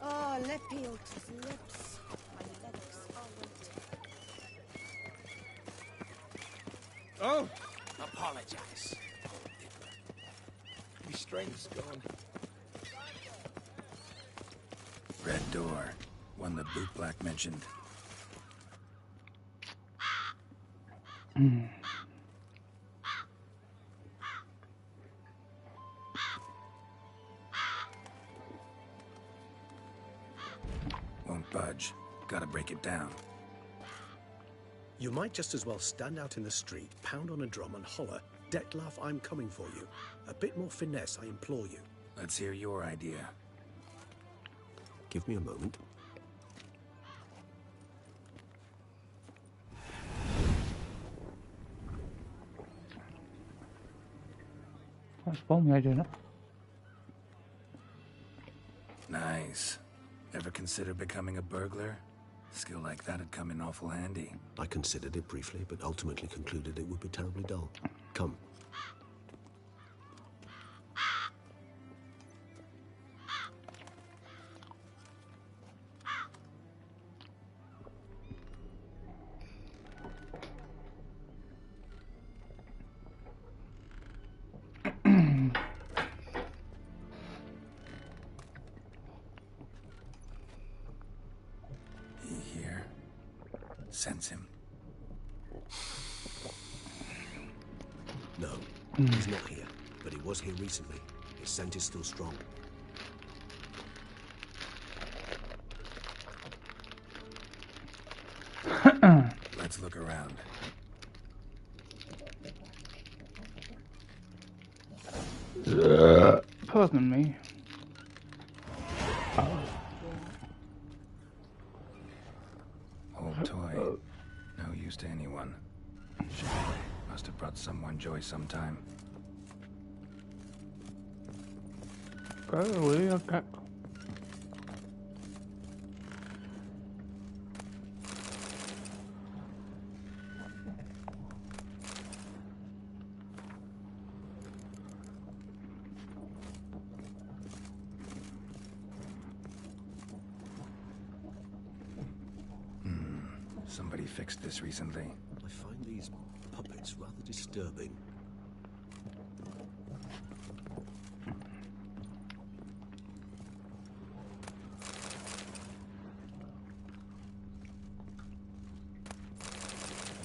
Oh, Lepiotus lips. My legs are wet. Oh! Apologize. My strength's gone. Red door. One the boot black mentioned. Won't budge. Gotta break it down. You might just as well stand out in the street, pound on a drum and holler, "Dettlaff, I'm coming for you." A bit more finesse, I implore you. Let's hear your idea. Give me a moment. That's one way of doing it. Nice. Ever consider becoming a burglar? Skill like that'd come in awful handy. I considered it briefly, but ultimately concluded it would be terribly dull. Come. Sense him. No, he's not here, but he was here recently. His scent is still strong. Let's look around. Pardon me. Old toy. No use to anyone. Shit. Must have brought someone joy sometime. Go away, okay. Somebody fixed this recently. I find these puppets rather disturbing.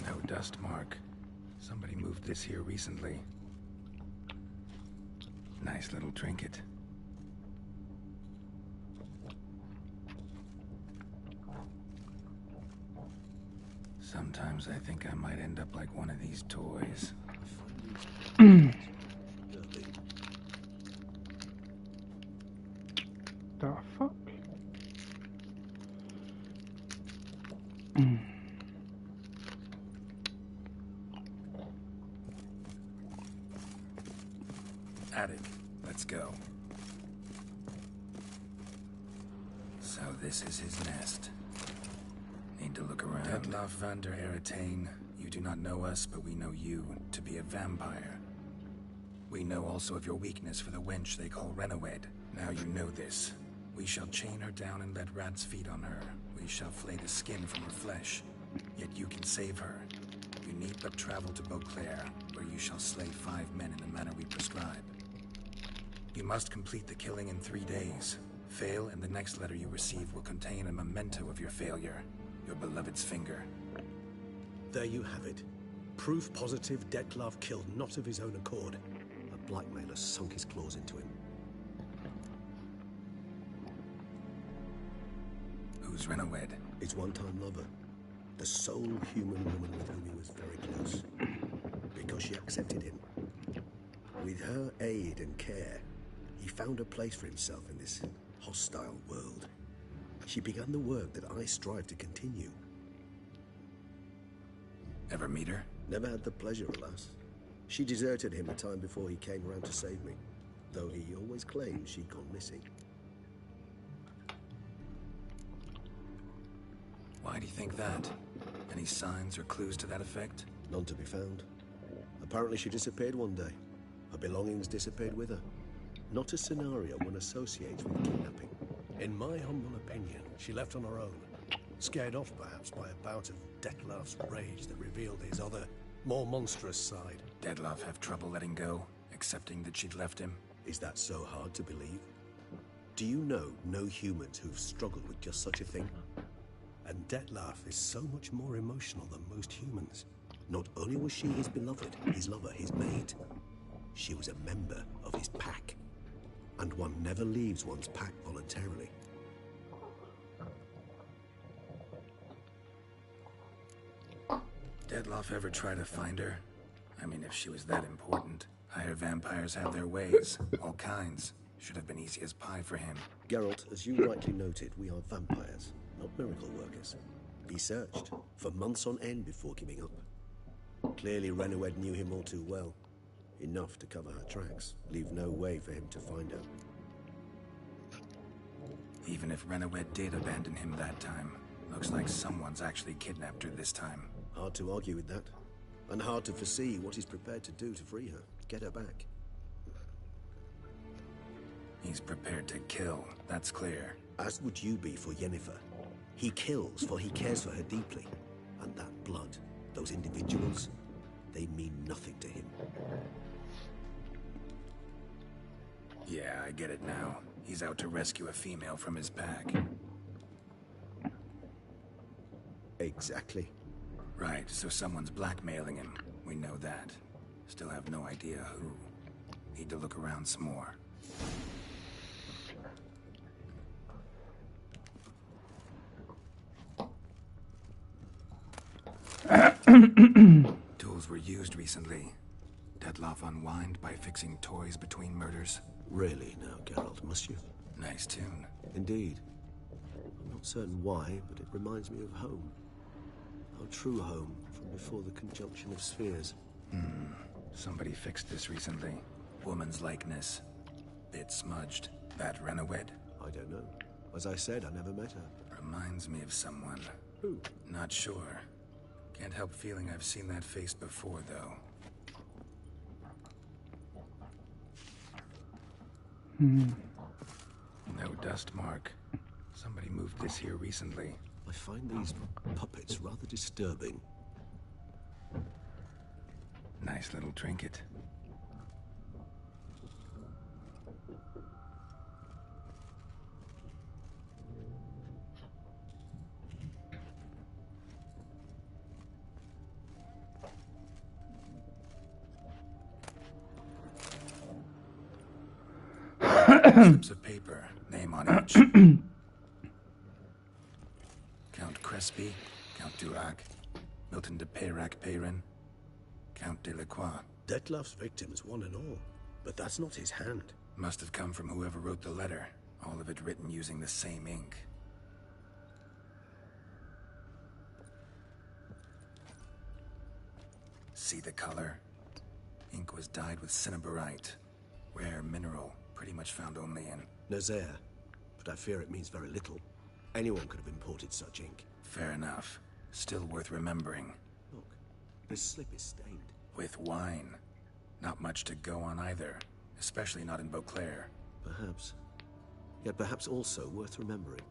No dust mark. Somebody moved this here recently. Nice little trinket. Sometimes I think I might end up like one of these toys. The fuck? Attic, let's go. So this is his nest. Need to look around. Dettlaff van der Eretain, you do not know us, but we know you to be a vampire. We know also of your weakness for the wench they call Renawed. Now you know this. We shall chain her down and let rats feed on her. We shall flay the skin from her flesh. Yet you can save her. You need but travel to Beauclair, where you shall slay 5 men in the manner we prescribe. You must complete the killing in 3 days. Fail, and the next letter you receive will contain a memento of your failure. Your beloved's finger. There you have it. Proof positive Dettlaff killed not of his own accord. A blackmailer sunk his claws into him. Who's Renawed? His one-time lover. The sole human woman with whom he was very close. Because she accepted him. With her aid and care, he found a place for himself in this hostile world. She began the work that I strive to continue. Ever meet her? Never had the pleasure, alas. She deserted him a time before he came around to save me, though he always claimed she'd gone missing. Why do you think that? Any signs or clues to that effect? None to be found. Apparently she disappeared one day. Her belongings disappeared with her. Not a scenario one associates with kidnapping. In my humble opinion, she left on her own. Scared off, perhaps, by a bout of Dettlaff's rage that revealed his other, more monstrous side. Dettlaff have trouble letting go, accepting that she'd left him? Is that so hard to believe? Do you know no humans who've struggled with just such a thing? And Dettlaff is so much more emotional than most humans. Not only was she his beloved, his lover, his mate, she was a member of his pack. And one never leaves one's pack voluntarily. Dettlaff ever try to find her? I mean, if she was that important. Higher vampires have their ways, all kinds. Should have been easy as pie for him. Geralt, as you rightly noted, we are vampires, not miracle workers. He searched for months on end before giving up. Clearly Renoed knew him all too well. Enough to cover her tracks, leave no way for him to find her. Even if Renoed did abandon him that time, looks like someone's actually kidnapped her this time. Hard to argue with that. And hard to foresee what he's prepared to do to free her, get her back. He's prepared to kill, that's clear. As would you be for Yennefer. He kills for he cares for her deeply. And that blood, those individuals, they mean nothing to him. Yeah, I get it now. He's out to rescue a female from his pack. Exactly. Right, so someone's blackmailing him. We know that. Still have no idea who. Need to look around some more. Tools were used recently. Dettlaff unwind by fixing toys between murders. Really now, Geralt, must you? Nice tune. Indeed. I'm not certain why, but it reminds me of home. Our true home from before the conjunction of spheres. Somebody fixed this recently. Woman's likeness. Bit smudged. That Renoed? I don't know. As I said, I never met her. Reminds me of someone. Who? Not sure. Can't help feeling I've seen that face before, though. No dust mark. Somebody moved this here recently. I find these puppets rather disturbing. Nice little trinket. Slips of paper, name on each. Count Crespi, Count Durac, Milton de Peyrac-Peyrin, Count Delacroix. Dettlaff's victims, one and all. But that's not his hand. Must have come from whoever wrote the letter. All of it written using the same ink. See the color? Ink was dyed with cinnabarite. Rare mineral, pretty much found only in... Nazaire. But I fear it means very little. Anyone could have imported such ink. Fair enough. Still worth remembering. Look, this slip is stained. With wine. Not much to go on either. Especially not in Beauclair. Perhaps. Yet perhaps also worth remembering.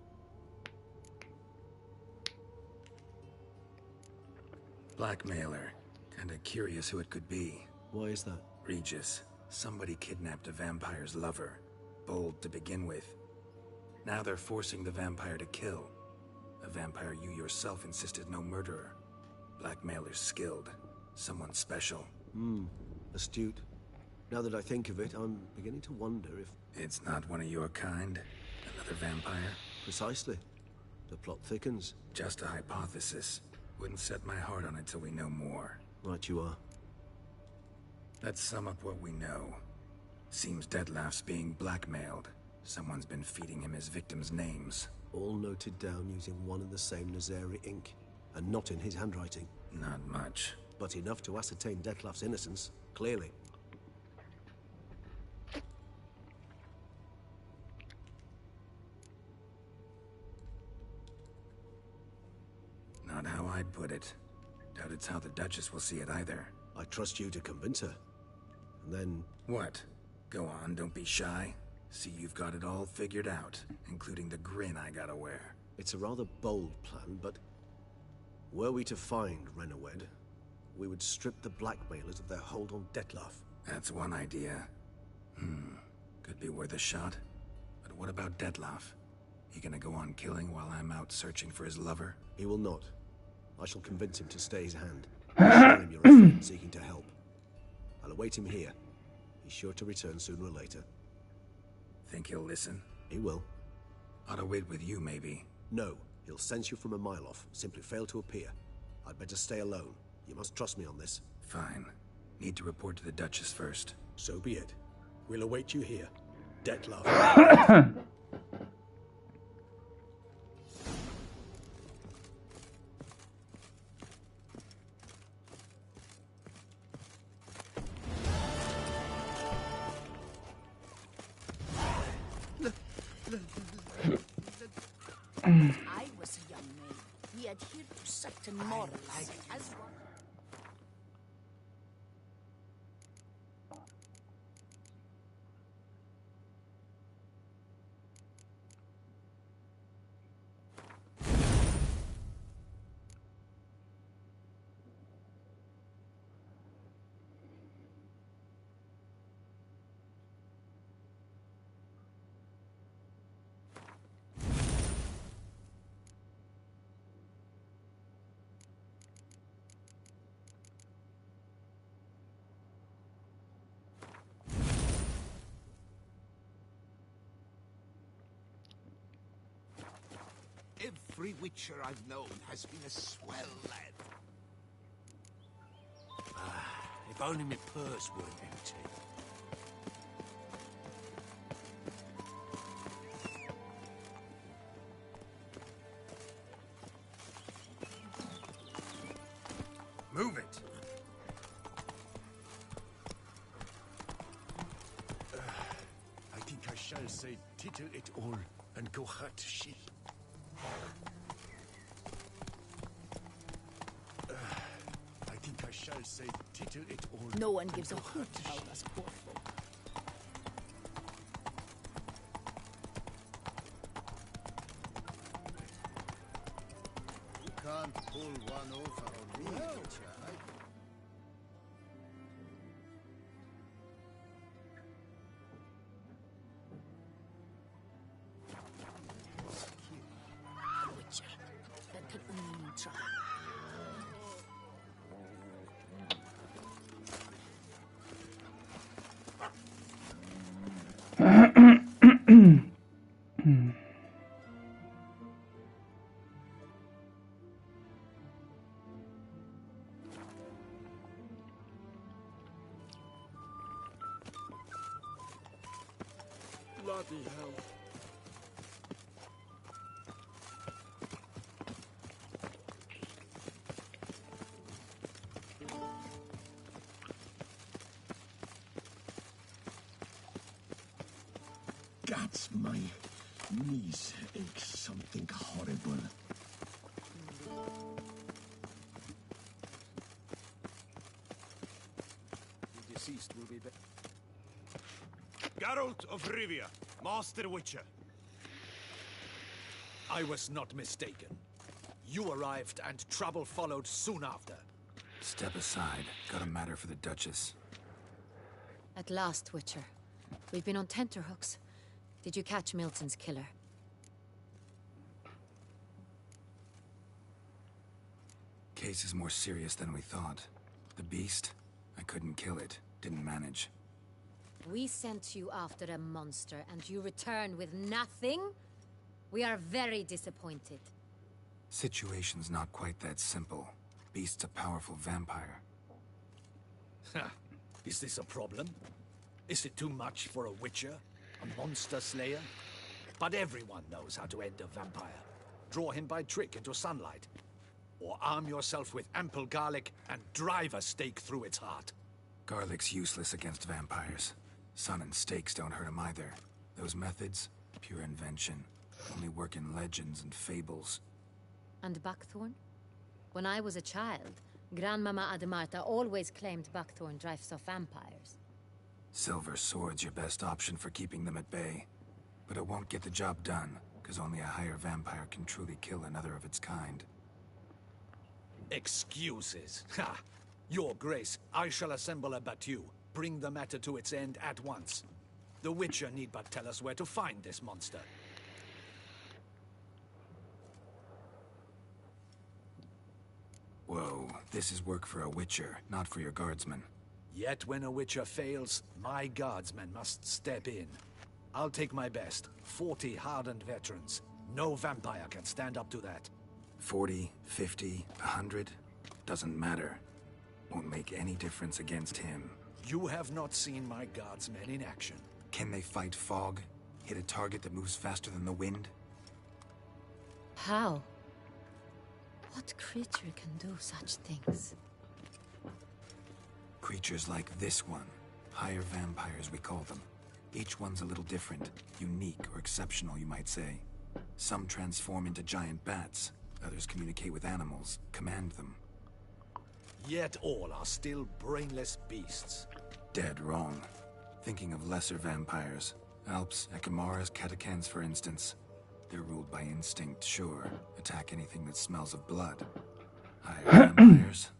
Blackmailer. Kinda curious who it could be. Why is that? Regis. Somebody kidnapped a vampire's lover. Bold to begin with. Now they're forcing the vampire to kill. A vampire you yourself insisted no murderer. Blackmailer's skilled. Someone special. Astute. Now that I think of it, I'm beginning to wonder if... It's not one of your kind? Another vampire? Precisely. The plot thickens. Just a hypothesis. Wouldn't set my heart on it till we know more. Right you are. Let's sum up what we know. Seems Dettlaff's being blackmailed. Someone's been feeding him his victims' names. All noted down using one and the same Nazari ink. And not in his handwriting. Not much. But enough to ascertain Dettlaff's innocence, clearly. Not how I'd put it. Doubt it's how the Duchess will see it either. I trust you to convince her. And then... What? Go on, don't be shy. See, you've got it all figured out, including the grin I gotta wear. It's a rather bold plan, but... were we to find Renawed, we would strip the blackmailers of their hold on Dettlaff. That's one idea. Could be worth a shot. But what about Dettlaff? He gonna go on killing while I'm out searching for his lover? He will not. I shall convince him to stay his hand. Show him you're a friend seeking to help. I'll await him here. He's sure to return sooner or later. Think he'll listen? He will. Ought to wait with you, maybe. No, he'll sense you from a mile off. Simply fail to appear. I'd better stay alone. You must trust me on this. Fine. Need to report to the Duchess first. So be it. We'll await you here. Dettlaff. I was a young man. We adhered to certain morals as one. Every Witcher I've known has been a swell lad. If only my purse weren't empty. Move it! I think I shall say tittle it all and go hut sheep. I think I shall say tittle it all. No one gives a and go hoot hut about sheep. us poor folk. You can't pull one over on me, Witcher. Witcher. That could only mean trouble. Bloody hell. Guts, my knees ache something horrible. The deceased will be back. Geralt of Rivia, Master Witcher. I was not mistaken. You arrived and trouble followed soon after. Step aside. Got a matter for the Duchess. At last, Witcher. We've been on tenterhooks. Did you catch Milton's killer? Case is more serious than we thought. The beast? I couldn't kill it. Didn't manage. We sent you after a monster, and you return with nothing? We are very disappointed. Situation's not quite that simple. Beast's a powerful vampire. Is this a problem? Is it too much for a Witcher? A monster slayer? But everyone knows how to end a vampire. Draw him by trick into sunlight. Or arm yourself with ample garlic and drive a stake through its heart. Garlic's useless against vampires. Sun and stakes don't hurt him either. Those methods, pure invention. Only work in legends and fables. And Buckthorn? When I was a child, Grandmama Ademarta always claimed Buckthorn drives off vampires. Silver Sword's your best option for keeping them at bay. But it won't get the job done, because only a higher vampire can truly kill another of its kind. Excuses. Ha! Your Grace, I shall assemble a battue. Bring the matter to its end at once. The Witcher need but tell us where to find this monster. Whoa, this is work for a Witcher, not for your guardsmen. Yet when a Witcher fails, my guardsmen must step in. I'll take my best. 40 hardened veterans. No vampire can stand up to that. 40, 50, 100? Doesn't matter. Won't make any difference against him. You have not seen my guardsmen in action. Can they fight fog? Hit a target that moves faster than the wind? How? What creature can do such things? Creatures like this one. Higher vampires, we call them. Each one's a little different. Unique or exceptional, you might say. Some transform into giant bats. Others communicate with animals, command them. Yet all are still brainless beasts. Dead wrong. Thinking of lesser vampires. Alps, Ekamaras, Catacans, for instance. They're ruled by instinct, sure. Attack anything that smells of blood. Higher vampires?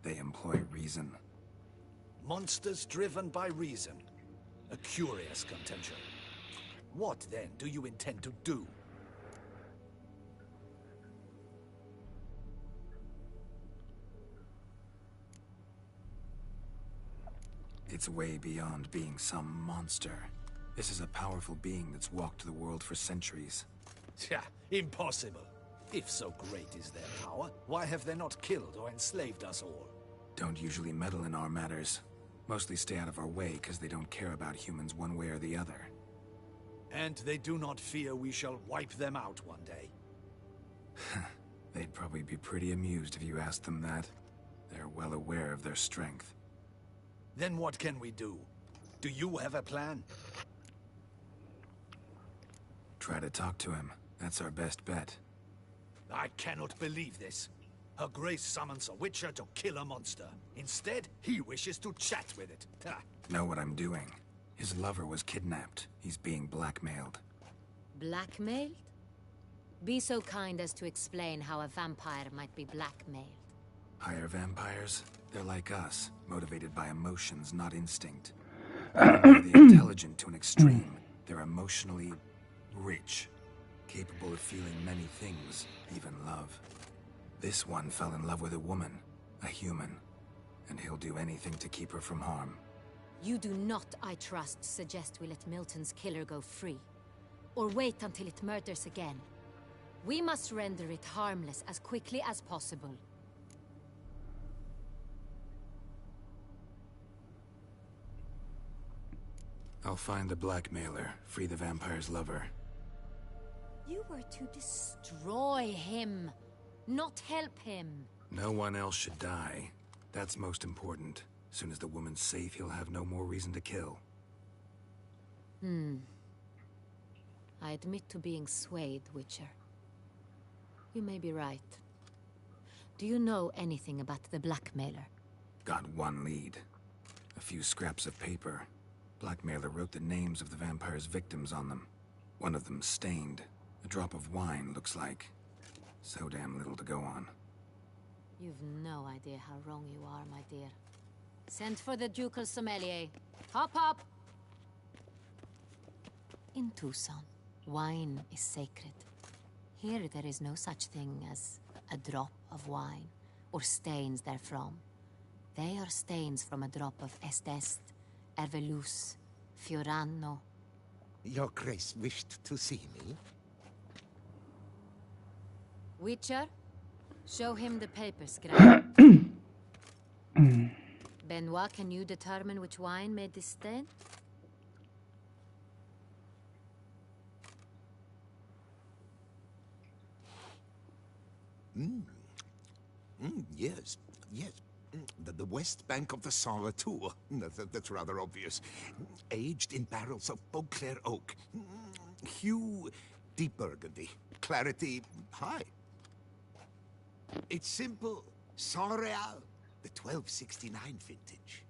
They employ reason. Monsters driven by reason. A curious contention. What, then, do you intend to do? It's way beyond being some monster. This is a powerful being that's walked the world for centuries. Yeah, impossible. If so great is their power, why have they not killed or enslaved us all? Don't usually meddle in our matters. Mostly stay out of our way because they don't care about humans one way or the other. And they do not fear we shall wipe them out one day. They'd probably be pretty amused if you asked them that. They're well aware of their strength. Then what can we do? Do you have a plan? Try to talk to him. That's our best bet. I cannot believe this. Her Grace summons a Witcher to kill a monster. Instead, he wishes to chat with it. Ha. Know what I'm doing. His lover was kidnapped. He's being blackmailed. Blackmailed? Be so kind as to explain how a vampire might be blackmailed. Higher vampires? They're like us, motivated by emotions, not instinct. They're the intelligent to an extreme. They're emotionally rich, capable of feeling many things, even love. This one fell in love with a woman, a human, and he'll do anything to keep her from harm. You do not, I trust, suggest we let Milton's killer go free. Or wait until it murders again. We must render it harmless as quickly as possible. I'll find the blackmailer, free the vampire's lover. You were to destroy him, not help him. No one else should die. That's most important. As soon as the woman's safe, he'll have no more reason to kill. I admit to being swayed, Witcher. You may be right. Do you know anything about the blackmailer? Got one lead. A few scraps of paper. Blackmailer wrote the names of the vampire's victims on them. One of them stained. A drop of wine, looks like. So damn little to go on. You've no idea how wrong you are, my dear. Send for the ducal sommelier. Hop, hop! In Tucson, wine is sacred. Here there is no such thing as a drop of wine, or stains therefrom. They are stains from a drop of Est, Ervelus, Fiorano. Your Grace wished to see me? Witcher, show him the paper scrap. Benoit, can you determine which wine made this stain? Yes, yes. The west bank of the Saint Latour. That's rather obvious. Aged in barrels of Beauclair oak. Hue, deep burgundy. Clarity, high. It's simple Saint Real, the 1269 vintage.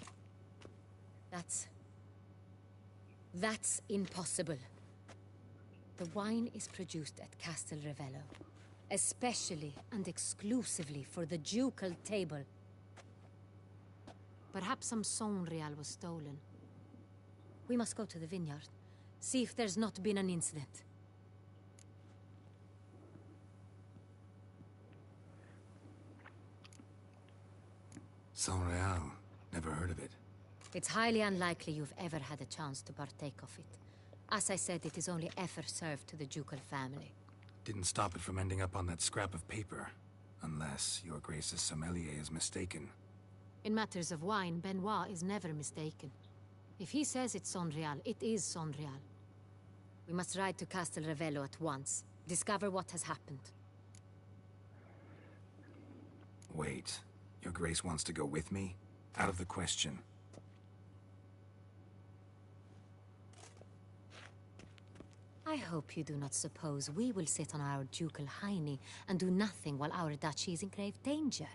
That's impossible. The wine is produced at Castel Ravello, especially and exclusively for the ducal table. Perhaps some Saint Real was stolen. We must go to the vineyard, see if there's not been an incident. Saint Real. Never heard of it. It's highly unlikely you've ever had a chance to partake of it. As I said, it is only ever served to the ducal family. Didn't stop it from ending up on that scrap of paper. Unless your Grace's sommelier is mistaken. In matters of wine, Benoit is never mistaken. If he says it's Saint Real, it is Saint Real. We must ride to Castel Ravello at once. Discover what has happened. Wait. Your Grace wants to go with me? Out of the question. I hope you do not suppose we will sit on our ducal hiney and do nothing while our duchy is in grave danger.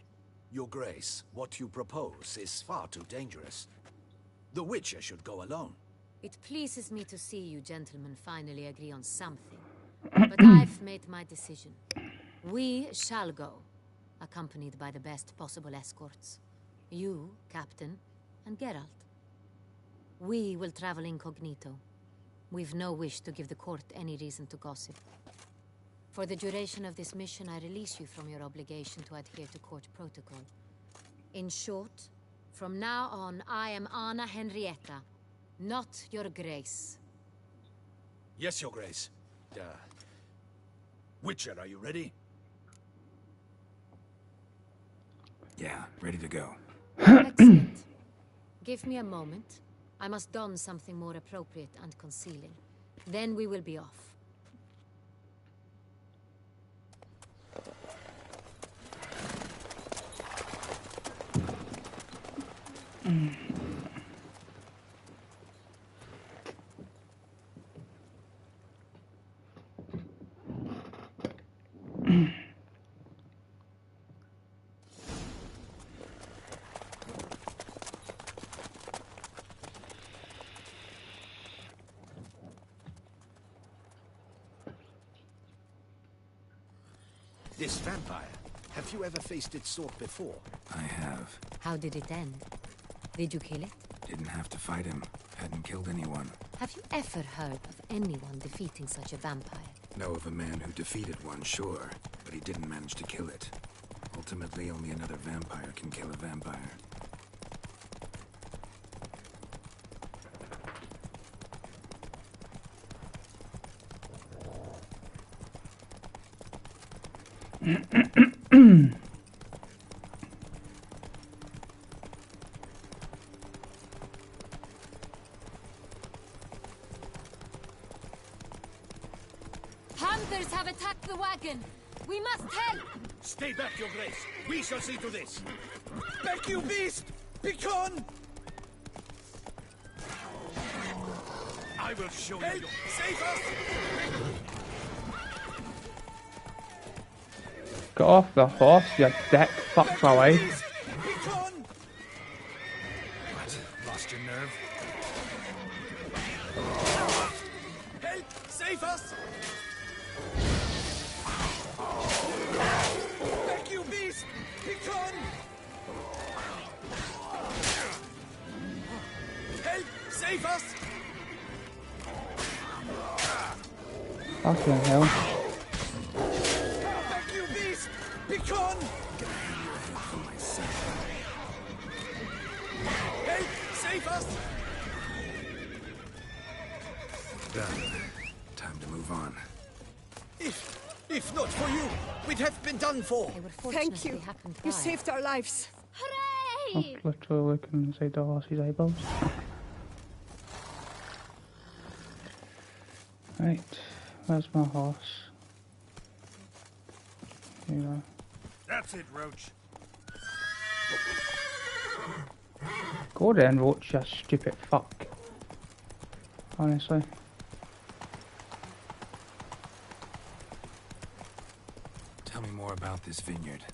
Your Grace, what you propose is far too dangerous. The Witcher should go alone. It pleases me to see you gentlemen finally agree on something. But I've made my decision. We shall go, accompanied by the best possible escorts. You, Captain, and Geralt. We will travel incognito. We've no wish to give the court any reason to gossip. For the duration of this mission, I release you from your obligation to adhere to court protocol. In short, from now on, I am Anna Henrietta, not your Grace. Yes, Your Grace. Witcher, are you ready? Yeah, ready to go. Excellent. Give me a moment. I must don something more appropriate and concealing. Then we will be off. This vampire, have you ever faced its sort before? I have. How did it end? Did you kill it? Didn't have to fight him. Hadn't killed anyone. Have you ever heard of anyone defeating such a vampire? Know of a man who defeated one, sure. But he didn't manage to kill it. Ultimately, only another vampire can kill a vampire. Hunters have attacked the wagon! We must help! Stay back, Your Grace. We shall see to this. Back, you beast! Begone! I will show you. Help! Save us! Get off the horse, you dick. Fuck my way. Begone! What? Lost your nerve? Help! Save us! Back, you beast! Begone! Help! Save us! Fucking hell. Back, you beast! Begone! Help! Save us! Done. Time to move on. If not for you, we'd have been done for. They were Thank fortunately you. happened You by. saved our lives. Hooray! I'm literally looking inside the horse's eyeballs. Right, where's my horse? Here you are. That's it, Roach. Go then, Roach, you stupid fuck. Honestly. Tell me more about this vineyard.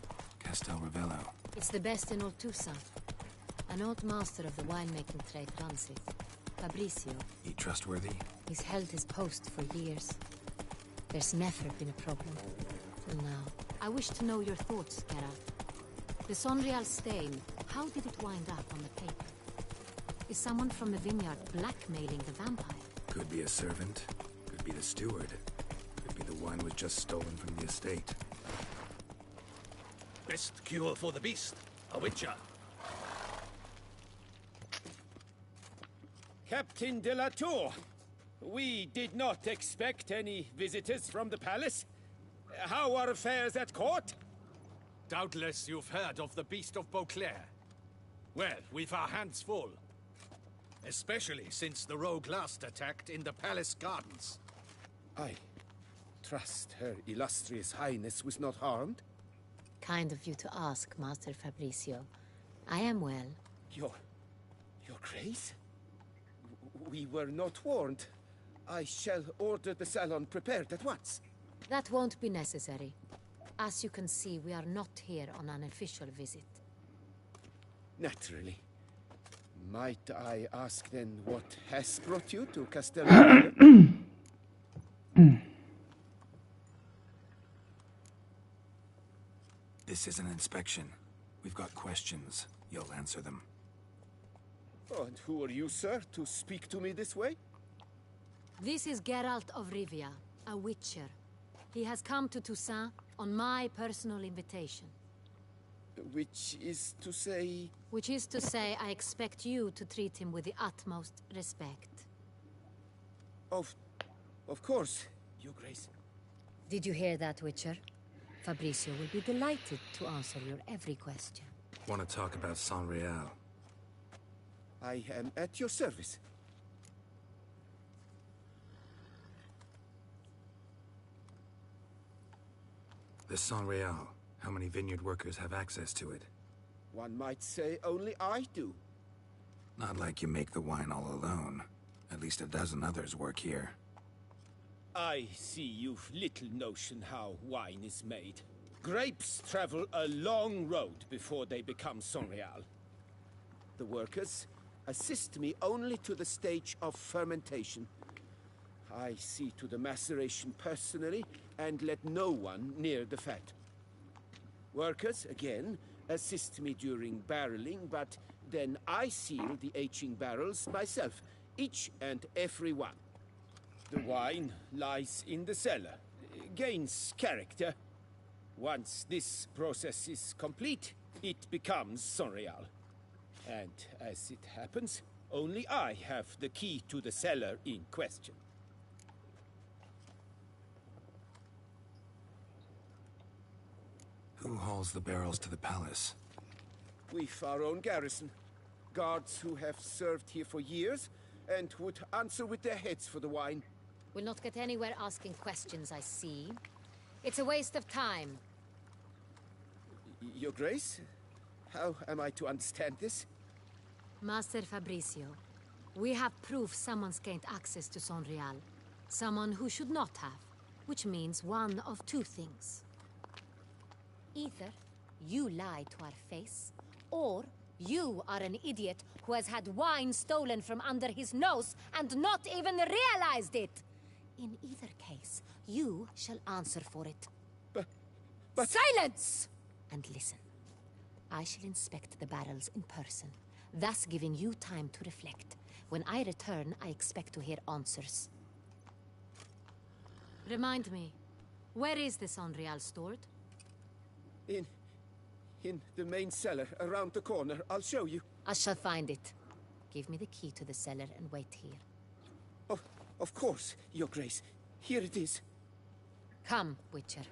Castel Ravello. It's the best in all Toussaint. An old master of the winemaking trade runs it. Fabricio. He trustworthy? He's held his post for years. There's never been a problem. Till now. I wish to know your thoughts, Geralt. The Sonreal stain, how did it wind up on the paper? Is someone from the vineyard blackmailing the vampire? Could be a servant. Could be the steward. Could be the wine was just stolen from the estate. Best cure for the beast, a witcher. Captain de la Tour, we did not expect any visitors from the palace. How are affairs at court? Doubtless you've heard of the Beast of Beauclair. Well, we've our hands full. Especially since the rogue last attacked in the palace gardens. I trust Her Illustrious Highness was not harmed. Kind of you to ask, Master Fabricio. I am well. Your Grace? We were not warned. I shall order the salon prepared at once. That won't be necessary. As you can see, we are not here on an official visit. Naturally. Might I ask then what has brought you to Castellano? This is an inspection. We've got questions. You'll answer them. Oh, and who are you, sir, to speak to me this way? This is Geralt of Rivia, a witcher. He has come to Toussaint on my personal invitation. Which is to say... Which is to say, I expect you to treat him with the utmost respect. Of course, Your Grace. Did you hear that, Witcher? Fabricio will be delighted to answer your every question. Want to talk about Sonreal? I am at your service. The Sonreal. How many vineyard workers have access to it? One might say only I do. Not like you make the wine all alone. At least a dozen others work here. I see you've little notion how wine is made. Grapes travel a long road before they become Sonreal. The workers assist me only to the stage of fermentation. I see to the maceration personally and let no one near the fat. Workers, again, assist me during barreling, but then I seal the aging barrels myself, each and every one. The wine lies in the cellar, gains character. Once this process is complete, it becomes Sonreal. And as it happens, only I have the key to the cellar in question. Who hauls the barrels to the palace? We've our own garrison. Guards who have served here for years and would answer with their heads for the wine. We'll not get anywhere asking questions, I see. It's a waste of time. Your Grace? How am I to understand this? Master Fabricio, we have proof someone's gained access to Sonreal. Someone who should not have. Which means one of two things. Either you lied to our face, or you are an idiot who has had wine stolen from under his nose and not even realized it. In either case, you shall answer for it. But... Silence! And listen. I shall inspect the barrels in person, thus giving you time to reflect. When I return, I expect to hear answers. Remind me, where is the Sonreal stored? In the main cellar, around the corner. I'll show you. I shall find it. Give me the key to the cellar and wait here. Oh, of course, Your Grace. Here it is. Come, Witcher.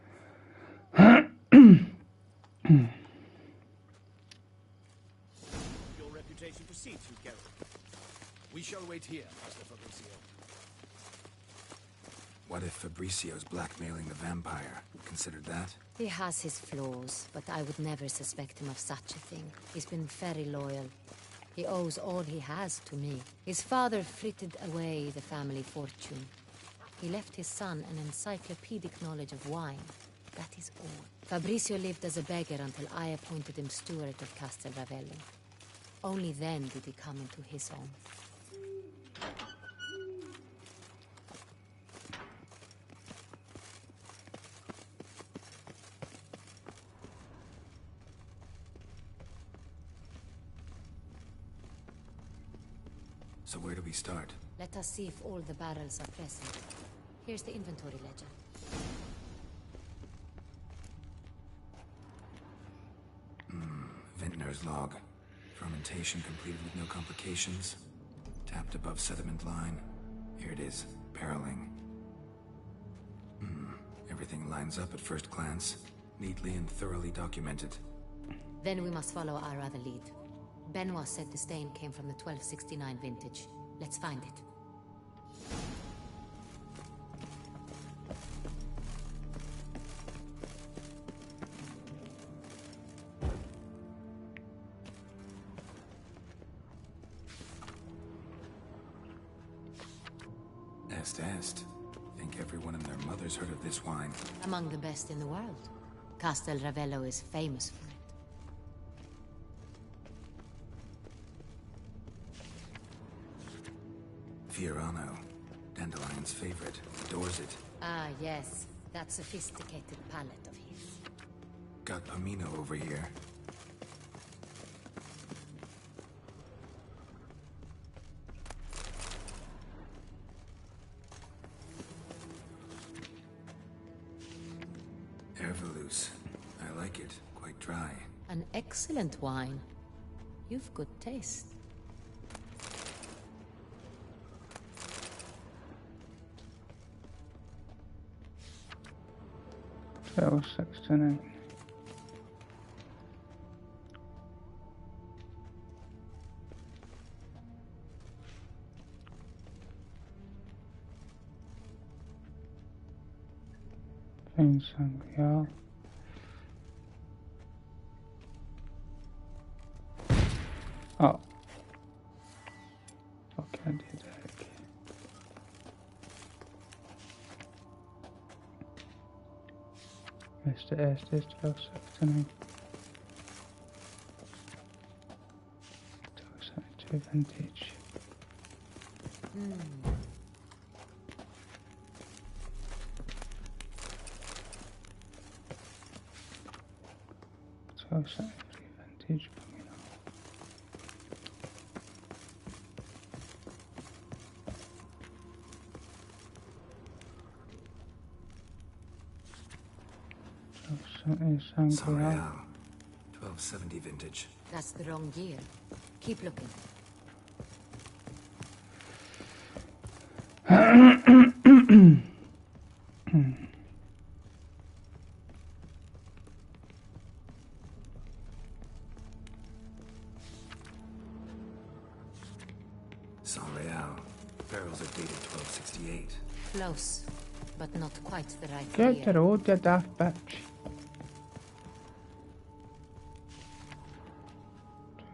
Your reputation precedes you, Geralt. We shall wait here, Master Fabricio. What if Fabricio's blackmailing the vampire? Considered that? He has his flaws, but I would never suspect him of such a thing. He's been very loyal. He owes all he has to me. His father frittered away the family fortune. He left his son an encyclopedic knowledge of wine. That is all. Fabrizio lived as a beggar until I appointed him steward of Castel Ravello. Only then did he come into his own. So where do we start? Let us see if all the barrels are present. Here's the inventory ledger. Vintner's log. Fermentation completed with no complications. Tapped above sediment line. Here it is. Barreling. Everything lines up at first glance. Neatly and thoroughly documented. Then we must follow our other lead. Benoit said the stain came from the 1269 vintage. Let's find it. Est. Think everyone and their mother's heard of this wine. Among the best in the world. Castel Ravello is famous for it. Fiorano. Dandelion's favorite. Adores it. Ah, yes. That sophisticated palate of his. Got Pomino over here. Herveloos. I like it. Quite dry. An excellent wine. You've good taste. So 69. Sangreal. Oh. Okay, I did that. Okay. Mr. Estes 1269. 1272 vintage. Vintage, you know. Sangreal. 1270 vintage. That's the wrong year. Keep looking. Sangreal. Barrels are dated 1268. Close, but not quite the right Get year. the road, you daft bitch.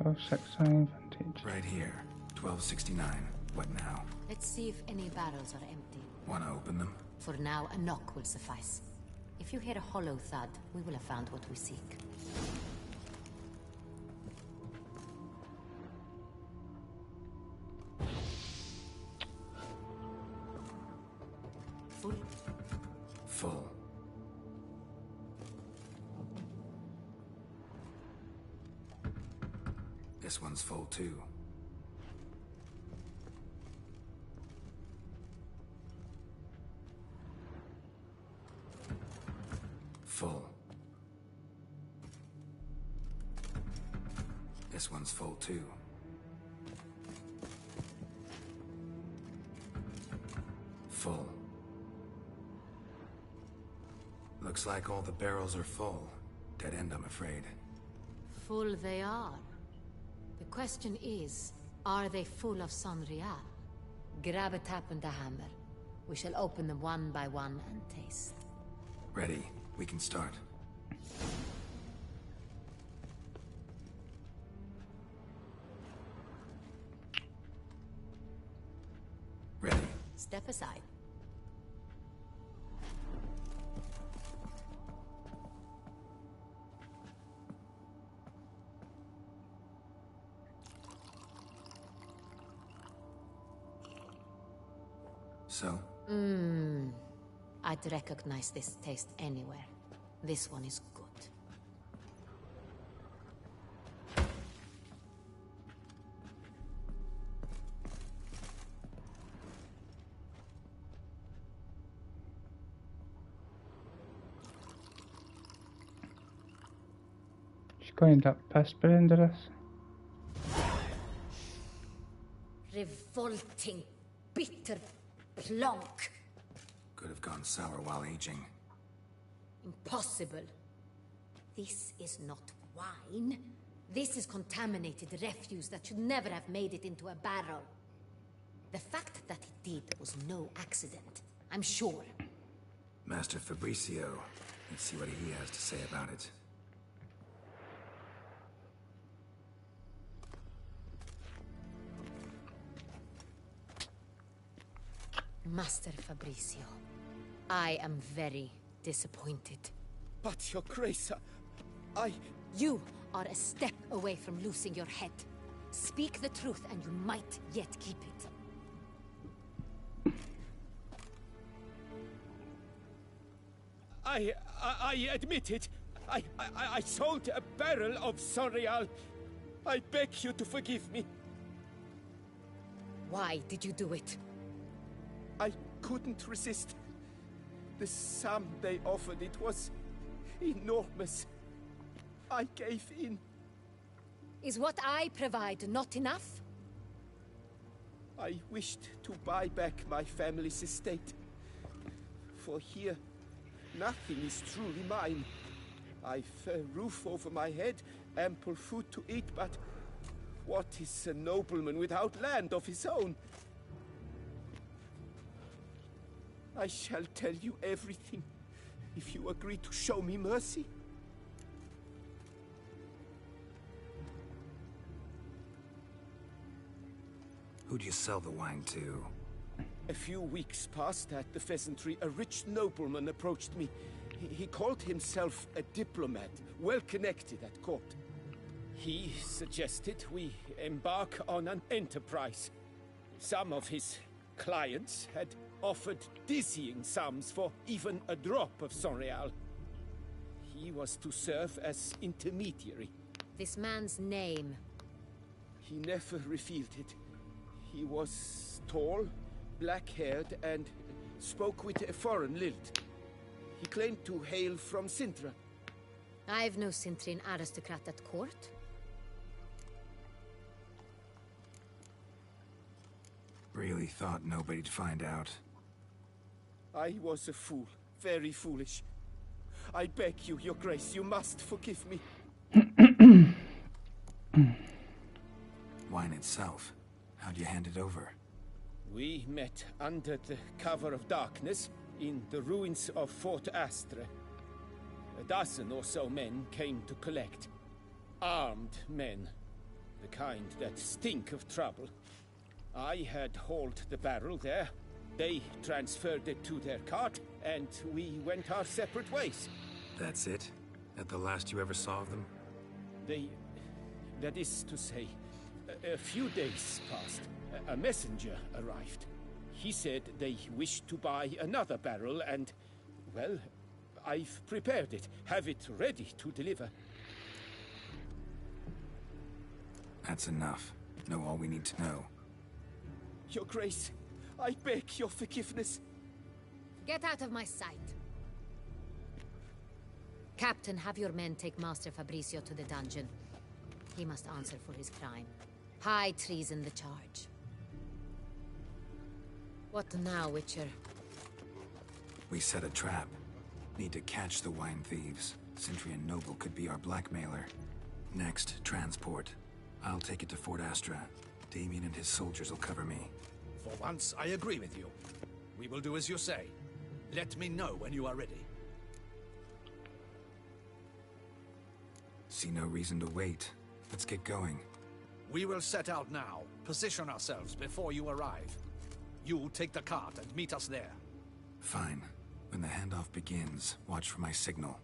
1269 vintage. Right here. 1269. What now? Let's see if any barrels are empty. Wanna open them? For now, a knock will suffice. If you hear a hollow thud, we will have found what we seek. Full. Full. This one's full too. Full. This one's full too. Full. Looks like all the barrels are full. Dead end, I'm afraid. Full they are. The question is, are they full of Sangreal? Grab a tap and a hammer. We shall open them one by one and taste. Ready. We can start. Ready. Step aside. So? I'd recognize this taste anywhere. This one is good. Ska inte pestbrända det. Revolting, bitter plonk. Could have gone sour while aging. Impossible. This is not wine. This is contaminated refuse that should never have made it into a barrel. The fact that it did was no accident, I'm sure. Master Fabricio. Let's see what he has to say about it. Master Fabricio, I am very disappointed. But, Your Grace, I... You are a step away from losing your head. Speak the truth and you might yet keep it. I admit it. I sold a barrel of Sonreal. I beg you to forgive me. Why did you do it? I couldn't resist. The sum they offered, it was enormous. I gave in. Is what I provide not enough? I wished to buy back my family's estate. For here, nothing is truly mine. I've a roof over my head, ample food to eat, but what is a nobleman without land of his own? I shall tell you everything, if you agree to show me mercy. Who'd you sell the wine to? A few weeks past at the Pheasantry, a rich nobleman approached me. He called himself a diplomat, well connected at court. He suggested we embark on an enterprise. Some of his clients had offered dizzying sums for even a drop of Sonreal. He was to serve as intermediary. This man's name. He never revealed it. He was tall, black-haired, and spoke with a foreign lilt. He claimed to hail from Sintra. I've no Sintrian aristocrat at court. Really thought nobody'd find out. I was a fool, very foolish. I beg you, Your Grace, you must forgive me. Wine itself. How'd you hand it over? We met under the cover of darkness in the ruins of Fort Astre. A dozen or so men came to collect. Armed men. The kind that stink of trouble. I had hauled the barrel there. They transferred it to their cart, and we went our separate ways. That's it? That the last you ever saw of them? That is to say, a few days passed. A messenger arrived. He said they wished to buy another barrel and, well, I've prepared it. Have it ready to deliver. That's enough. Know all we need to know. Your Grace, I beg your forgiveness. Get out of my sight. Captain, have your men take Master Fabricio to the dungeon. He must answer for his crime. High treason the charge. What now, Witcher? We set a trap. Need to catch the wine thieves. Sintrian Noble could be our blackmailer. Next, transport. I'll take it to Fort Astra. Damien and his soldiers will cover me. For once, I agree with you. We will do as you say. Let me know when you are ready. See no reason to wait. Let's get going. We will set out now. Position ourselves before you arrive. You'll take the cart and meet us there. Fine. When the handoff begins, watch for my signal.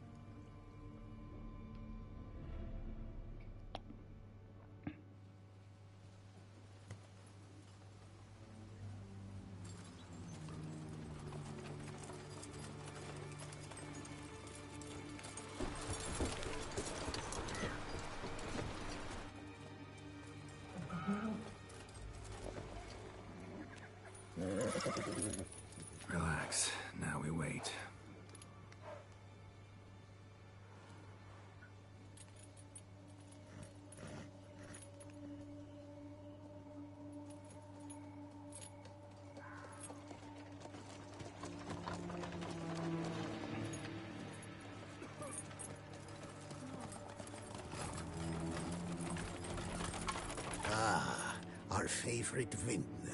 favorite vintner.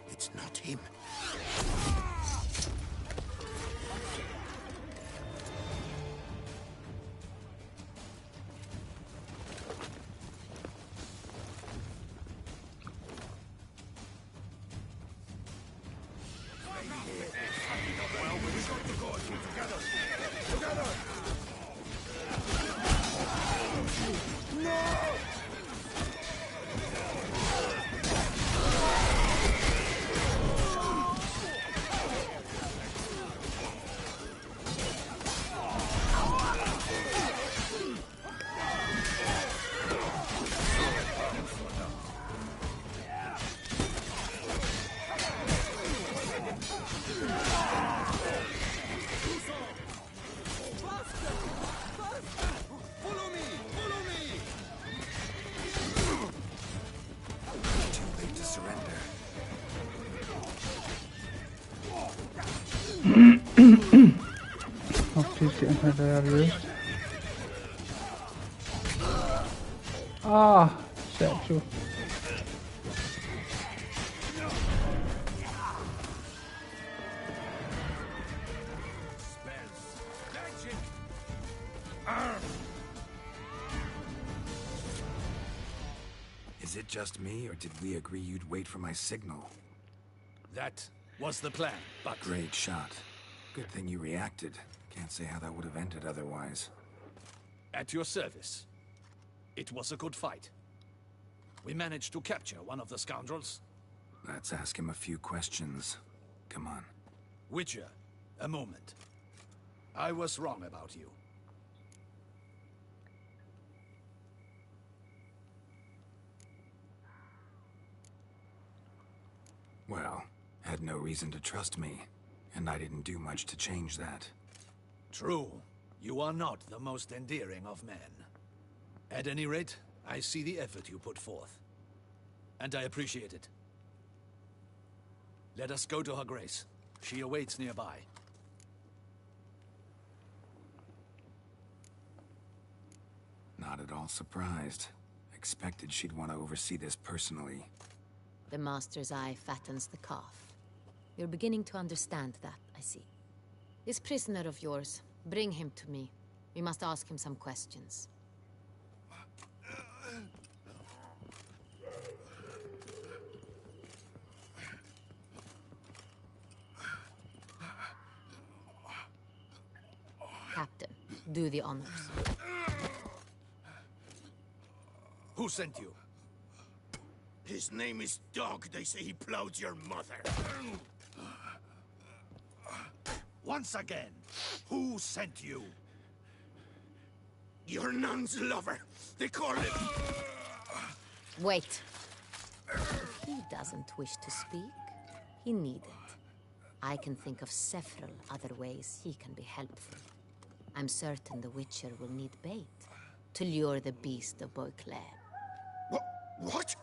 It's not him. Oh, she's getting her there used. Ah, sexual. Is it just me, or did we agree you'd wait for my signal? That was the plan, but... Great shot. Good thing you reacted. Can't say how that would have ended otherwise. At your service. It was a good fight. We managed to capture one of the scoundrels. Let's ask him a few questions. Come on. Witcher, a moment. I was wrong about you. Well, had no reason to trust me, and I didn't do much to change that. True. You are not the most endearing of men. At any rate, I see the effort you put forth. And I appreciate it. Let us go to her grace. She awaits nearby. Not at all surprised. Expected she'd want to oversee this personally. The Master's eye fattens the calf. You're beginning to understand that, I see. This prisoner of yours, bring him to me. We must ask him some questions. Captain, do the honors. Who sent you? His name is Dog. They say he plowed your mother. Once again, who sent you? Your nun's lover. They call him... Wait. If he doesn't wish to speak, he needn't. I can think of several other ways he can be helpful. I'm certain the Witcher will need bait to lure the beast of Beauclair. What?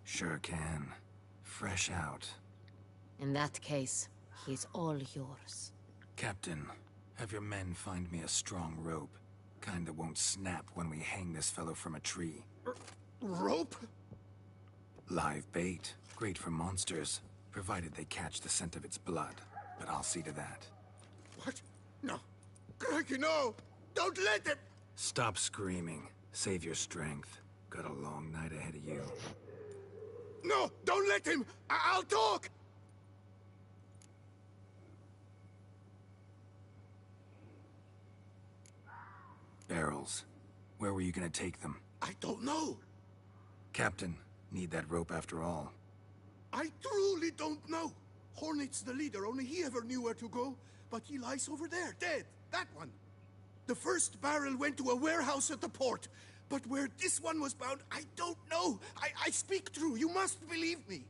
Sure can. Fresh out. In that case, he's all yours. Captain, have your men find me a strong rope. Kind that won't snap when we hang this fellow from a tree. Rope? Live bait. Great for monsters, provided they catch the scent of its blood. But I'll see to that. What? No. Crikey, no! Don't let him! Stop screaming. Save your strength. Got a long night ahead of you. No! Don't let him! I'll talk! Barrels. Where were you gonna take them? I don't know. Captain, need that rope after all. I truly don't know. Hornet's the leader, only he ever knew where to go. But he lies over there, dead. That one. The first barrel went to a warehouse at the port. But where this one was bound, I don't know. I speak true. You must believe me.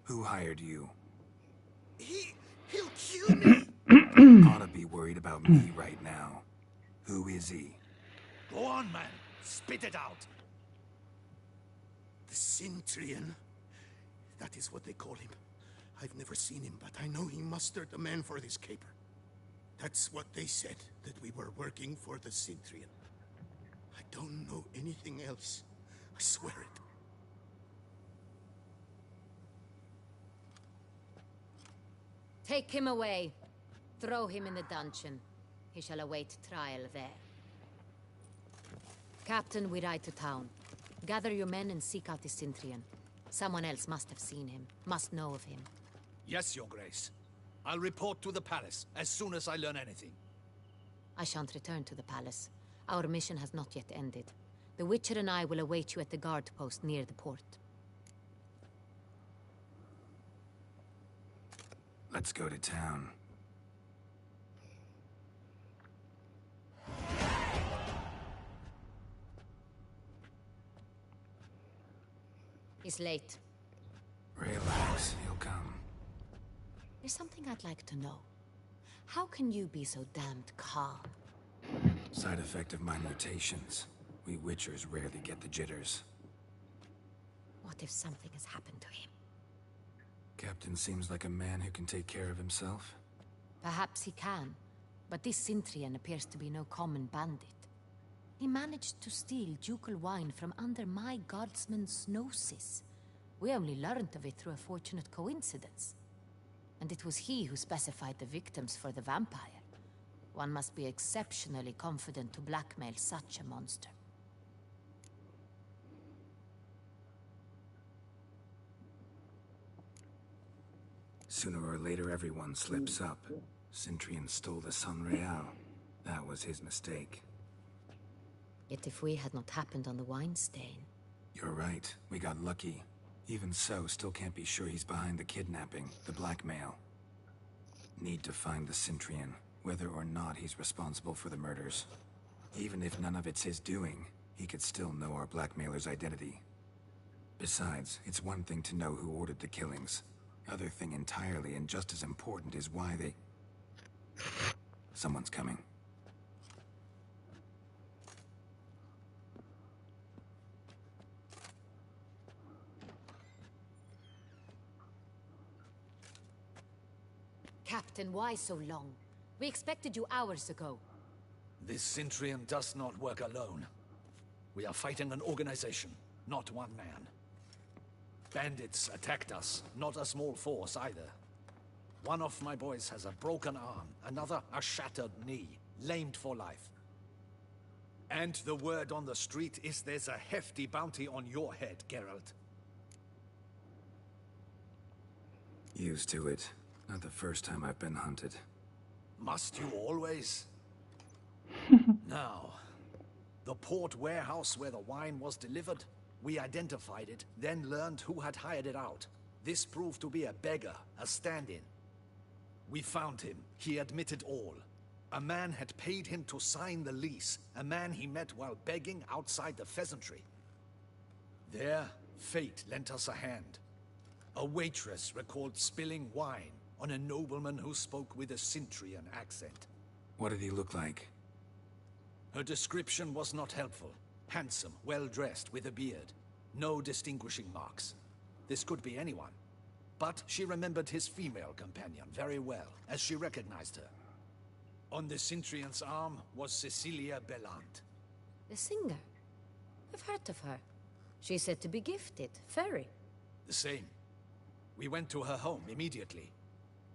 Who hired you? He'll kill me. Ought to be worried about me right now. Who is he? Go on, man. Spit it out. The Cintrian. That is what they call him. I've never seen him, but I know he mustered the men for this caper. That's what they said, that we were working for the Cintrian. I don't know anything else. I swear it. Take him away. Throw him in the dungeon. He shall await trial there. Captain, we ride to town. Gather your men and seek out the Cintrian. Someone else must have seen him, must know of him. Yes, Your Grace. I'll report to the palace as soon as I learn anything. I shan't return to the palace. Our mission has not yet ended. The Witcher and I will await you at the guard post near the port. Let's go to town. He's late. Relax, he'll come. There's something I'd like to know. How can you be so damned calm? Side effect of my mutations. We Witchers rarely get the jitters. What if something has happened to him? Captain seems like a man who can take care of himself. Perhaps he can, but this Cintrian appears to be no common bandit. He managed to steal ducal wine from under my guardsman's noses. We only learned of it through a fortunate coincidence. And it was he who specified the victims for the vampire. One must be exceptionally confident to blackmail such a monster. Sooner or later, everyone slips up. Cintrian stole the Sun Real. That was his mistake. Yet if we had not happened on the wine stain... You're right. We got lucky. Even so, still can't be sure he's behind the kidnapping, the blackmail. Need to find the Cintrian, whether or not he's responsible for the murders. Even if none of it's his doing, he could still know our blackmailer's identity. Besides, it's one thing to know who ordered the killings. Other thing entirely, and just as important, is why they... Someone's coming. Captain, why so long? We expected you hours ago. This Cintrian does not work alone. We are fighting an organization, not one man. Bandits attacked us, not a small force either. One of my boys has a broken arm, another a shattered knee, lamed for life. And the word on the street is there's a hefty bounty on your head, Geralt. Used to it. Not the first time I've been hunted. Must you always? Now, the port warehouse where the wine was delivered, we identified it, then learned who had hired it out. This proved to be a beggar, a stand-in. We found him. He admitted all. A man had paid him to sign the lease, a man he met while begging outside the pheasantry. There, fate lent us a hand. A waitress recalled spilling wine on a nobleman who spoke with a Cintrian accent. What did he look like? Her description was not helpful. Handsome, well-dressed, with a beard. No distinguishing marks. This could be anyone. But she remembered his female companion very well, as she recognized her. On the Cintrian's arm was Cecilia Bellant. The singer? I've heard of her. She's said to be gifted, fairy. The same. We went to her home immediately.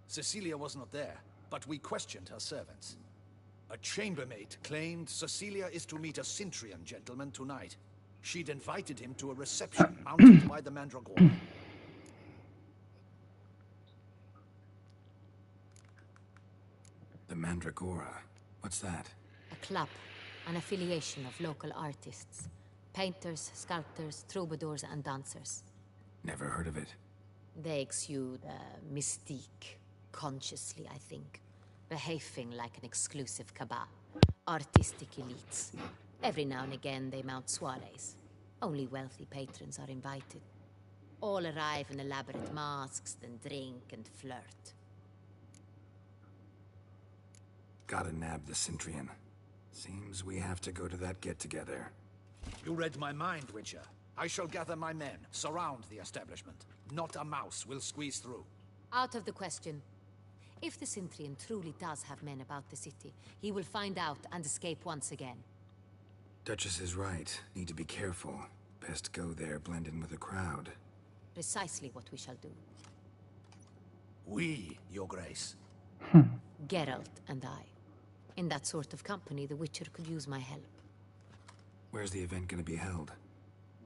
Cecilia was not there, but we questioned her servants. A chambermaid claimed Cecilia is to meet a Cintrian gentleman tonight. She'd invited him to a reception mounted by the Mandragora. The Mandragora? What's that? A club, an affiliation of local artists. Painters, sculptors, troubadours, and dancers. Never heard of it. They exude a mystique, consciously, I think. behaving like an exclusive cabal. Artistic elites. Every now and again they mount soirees. Only wealthy patrons are invited. All arrive in elaborate masks, then drink and flirt. Gotta nab the Cintrian. Seems we have to go to that get-together. You read my mind, Witcher. I shall gather my men, surround the establishment. Not a mouse will squeeze through. Out of the question. If the Cintrian truly does have men about the city, he will find out and escape once again. Duchess is right. Need to be careful. Best go there, blend in with the crowd. Precisely what we shall do. We, Your Grace. Geralt and I. In that sort of company, the Witcher could use my help. Where's the event gonna be held?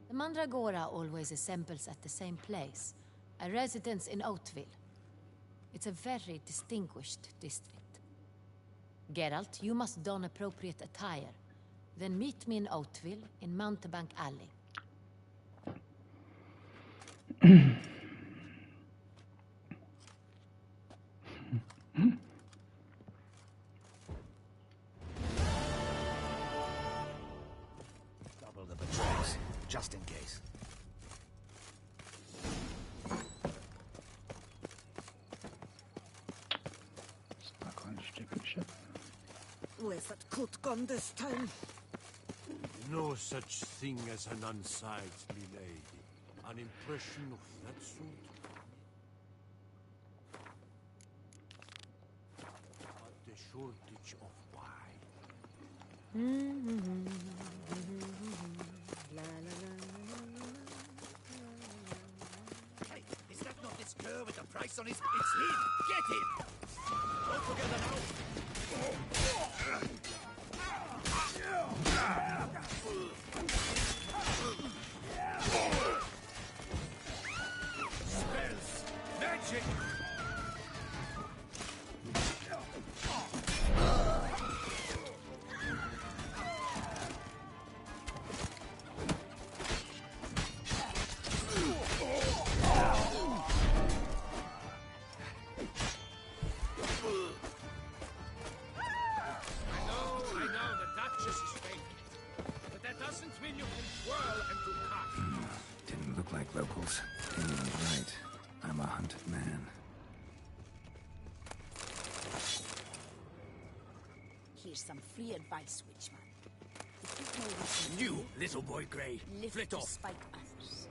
The Mandragora always assembles at the same place, a residence in Oatville. It's a very distinguished district. Geralt, you must don appropriate attire. Then meet me in Oatville, in Mountebank Alley. Double the patrols, just in case. Stuck on stupid shit. Where's that coat gone this time? No such thing as an unsightly lady. An impression of that sort? But the shortage of wine. Hey, is that not this cur with the price on his... It's him! Get him! All together now! Spells! Magic! I know, the Duchess is fake. But that doesn't mean you can twirl and do cartwheels. Didn't look like locals. Anyone's right. I'm a hunted man. Here's some free advice, Witchman. If you know what You, little boy Grey, live flit to off. spite others.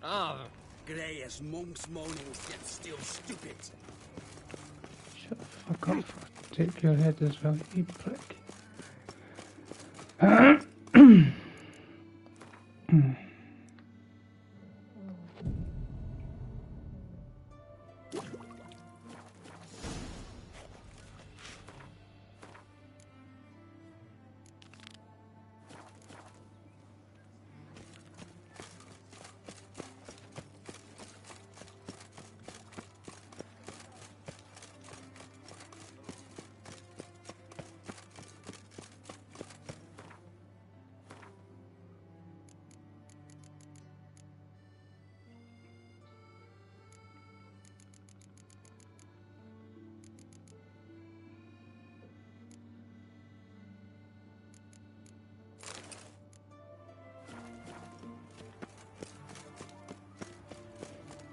Ah, grey as monks moaning, yet still stupid. Shut the fuck up. Take your head as well, you prick.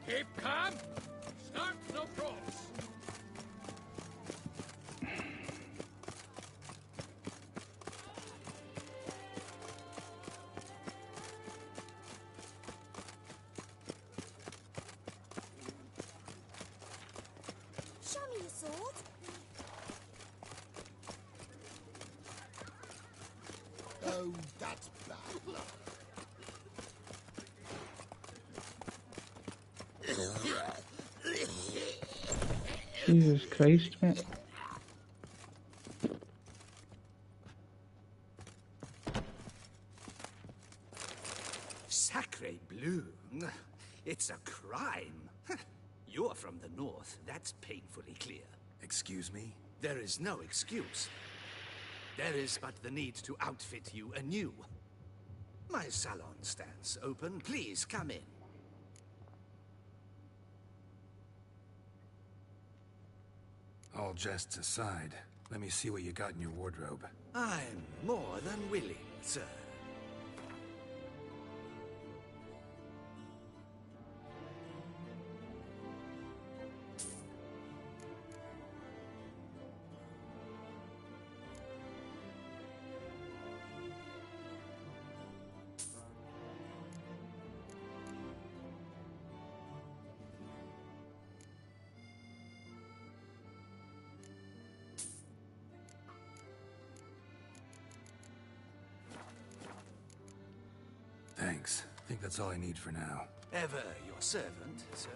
Keep calm. Start no cross. Show me your sword. Oh, that's bad luck. Jesus Christ, mate. Sacre bleu. It's a crime. You're from the north. That's painfully clear. Excuse me? There is no excuse. There is but the need to outfit you anew. My salon stands open. Please come in. All jests aside, let me see what you got in your wardrobe. I'm more than willing, sir. Thanks. I think that's all I need for now. Ever your servant, sir.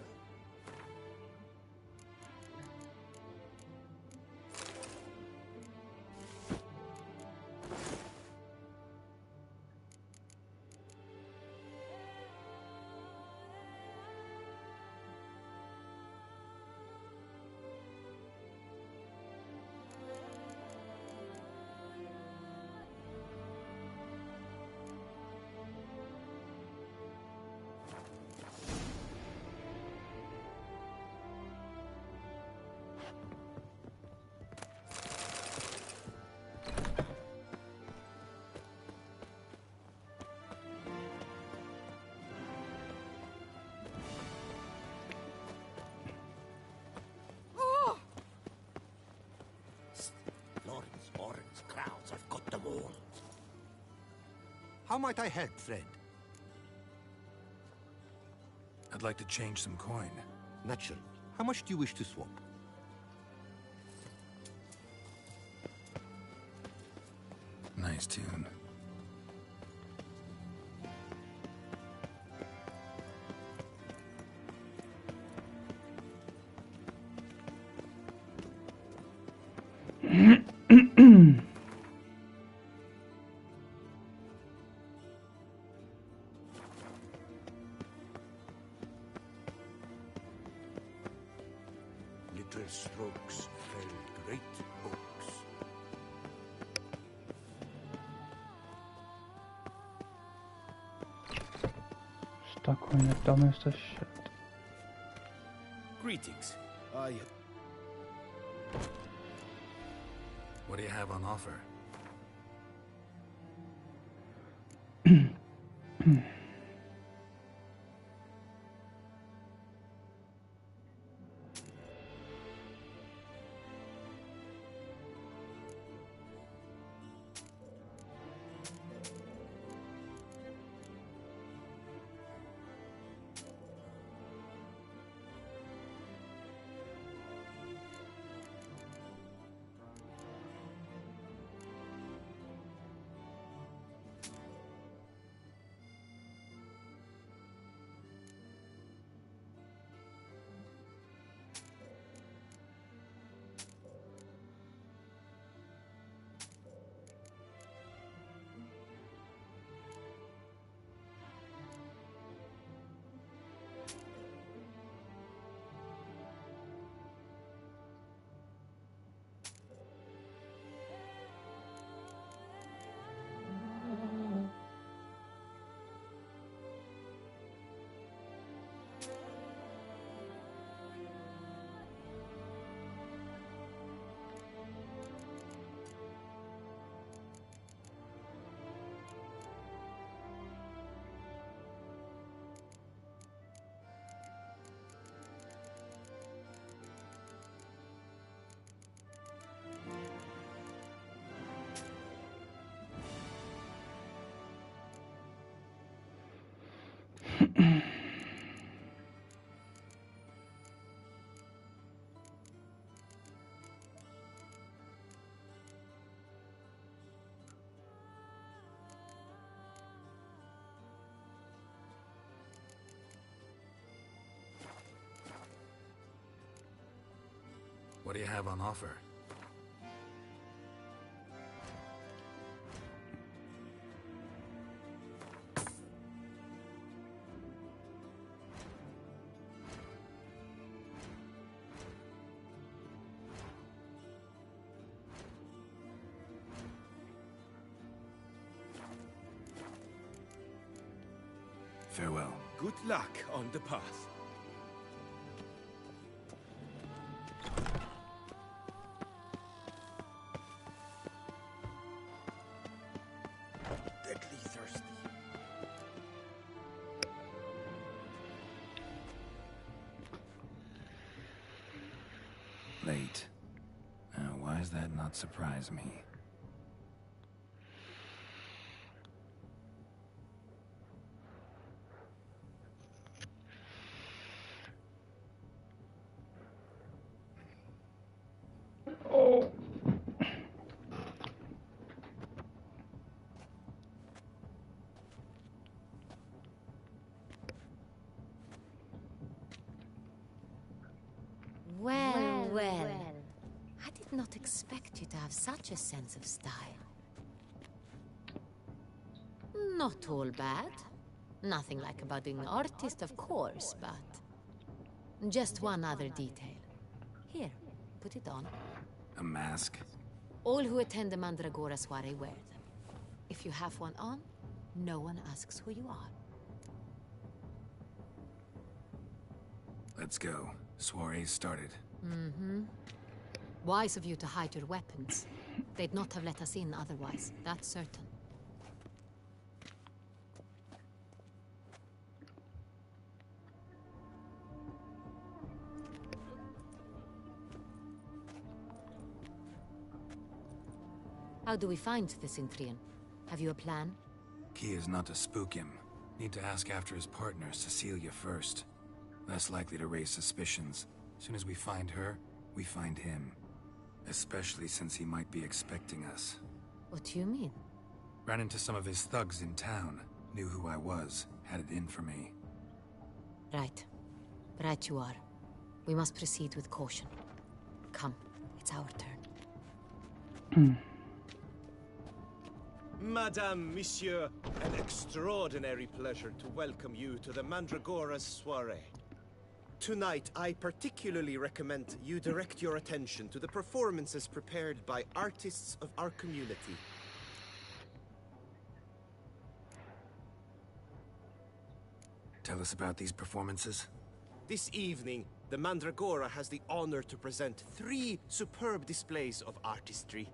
How might I help, friend? I'd like to change some coin. Naturally. How much do you wish to swap? Nice tune. Little strokes fell great oaks. Stockholm, the dumbest of shit. Greetings. What do you have on offer? What do you have on offer? Farewell. Good luck on the path. Late. Why does that not surprise me? Oh. Well. I did not expect you to have such a sense of style. Not all bad. Nothing like a budding artist, of course, but... just one other detail. Here, put it on. A mask? All who attend the Mandragora soiree wear them. If you have one on, no one asks who you are. Let's go. Soiree started. Wise of you to hide your weapons. They'd not have let us in otherwise, that's certain. How do we find the Cintrian? Have you a plan? Key is not to spook him. Need to ask after his partner, Cecilia, first. Less likely to raise suspicions. As soon as we find her, we find him. Especially since he might be expecting us. What do you mean? Ran into some of his thugs in town. Knew who I was. Had it in for me. Right. Right you are. We must proceed with caution. Come, it's our turn. Madame, Monsieur, an extraordinary pleasure to welcome you to the Mandragora's soiree. Tonight, I particularly recommend you direct your attention to the performances prepared by artists of our community. Tell us about these performances. This evening, the Mandragora has the honor to present 3 superb displays of artistry.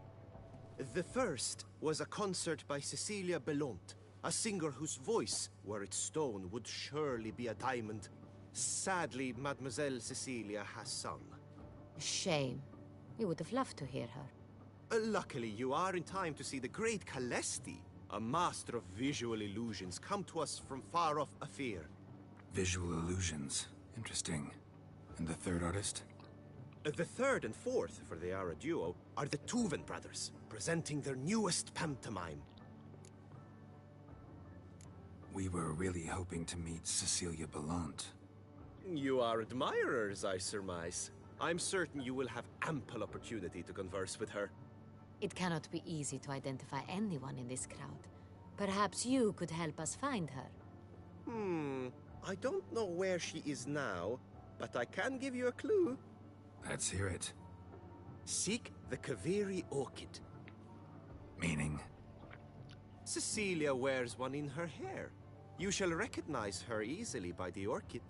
The first was a concert by Cecilia Belont, a singer whose voice, were it stone, would surely be a diamond. Sadly, Mademoiselle Cecilia has sung. Shame. We would have loved to hear her. Luckily, you are in time to see the great Calesti, a master of visual illusions, come to us from far off Afir. Visual illusions. Interesting. And the third artist? The third and fourth, for they are a duo, are the Tuven brothers, presenting their newest pantomime. We were really hoping to meet Cecilia Belont. You are admirers, I surmise. I'm certain you will have ample opportunity to converse with her. It cannot be easy to identify anyone in this crowd. Perhaps you could help us find her. I don't know where she is now, but I can give you a clue. Let's hear it. Seek the Kaviri orchid. Meaning? Cecilia wears one in her hair. You shall recognize her easily by the orchid.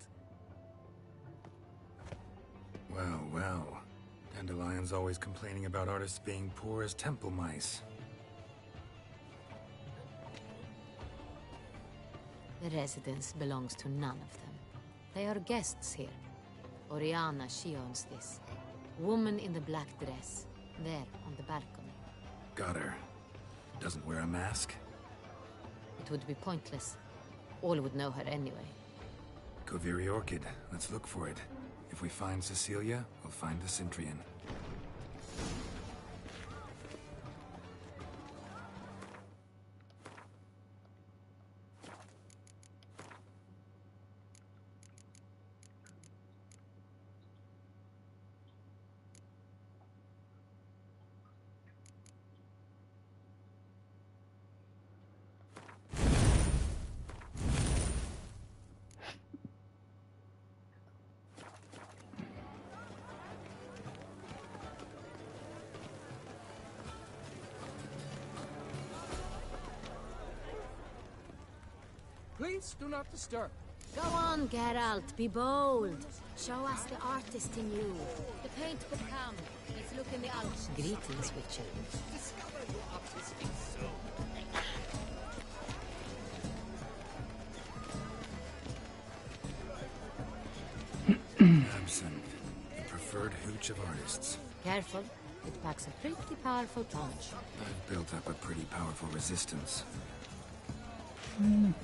Well. Dandelion's always complaining about artists being poor as temple mice. The residence belongs to none of them. They are guests here. Oriana, she owns this. Woman in the black dress. There, on the balcony. Got her. Doesn't wear a mask? It would be pointless. All would know her anyway. Kaviri Orchid. Let's look for it. If we find Cecilia, we'll find the Cintrian. Please do not disturb. Go on, Geralt, be bold. Show us the artist in you. The paint will come. Let's look in the alps. Greetings, Witcher. Discover your artistic soul. Absinthe. The preferred hooch of artists. Careful. It packs a pretty powerful punch. I've built up a pretty powerful resistance.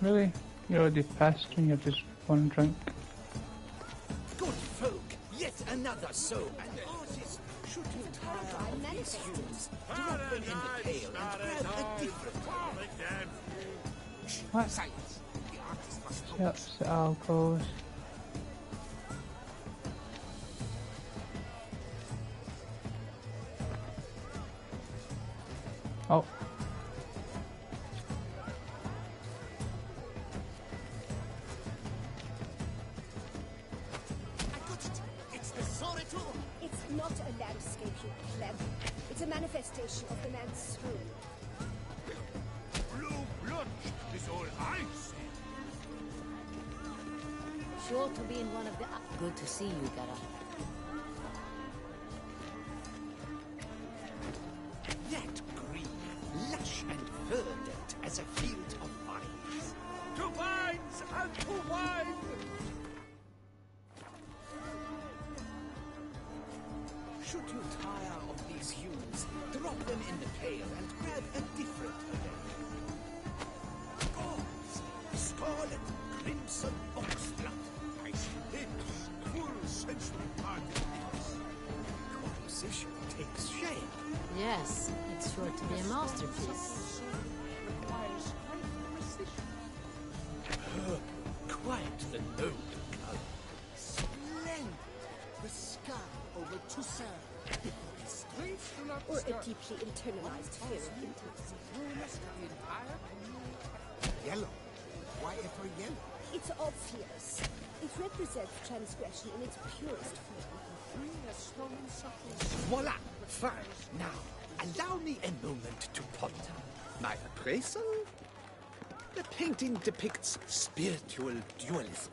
Really? You're already past when you have just one drink. Good folk, yet another soul. An artist should you tire of these humans, drop them in the pail and grab a different one. What? Silence. The artist must Yes, the alcohols. Oh. I got it. It's the Soretul. It's not a landscape, you pleb. It's a manifestation of the man's soul. Blue blood is all I see. Sure to be in one of the... Good to see you, Gara. That green, lush and verdant as a field of vines. To vines and to wine! Should you tire of these hues, drop them in the pail and grab a different array. Gauze, scarlet, crimson oxblood, ice lips, full sensual particles. Composition takes shape. Yes, it's sure to be a masterpiece. Requires great precision. Purple, quite the noble color. Splendid! The sky over Toussaint. Before his strength do not Or a start. deeply internalized fear of intimacy. Yellow. Why ever yellow? It's obvious. It represents transgression in its purest form. Voila! Fine. Now, allow me a moment to ponder. My appraisal? The painting depicts spiritual dualism.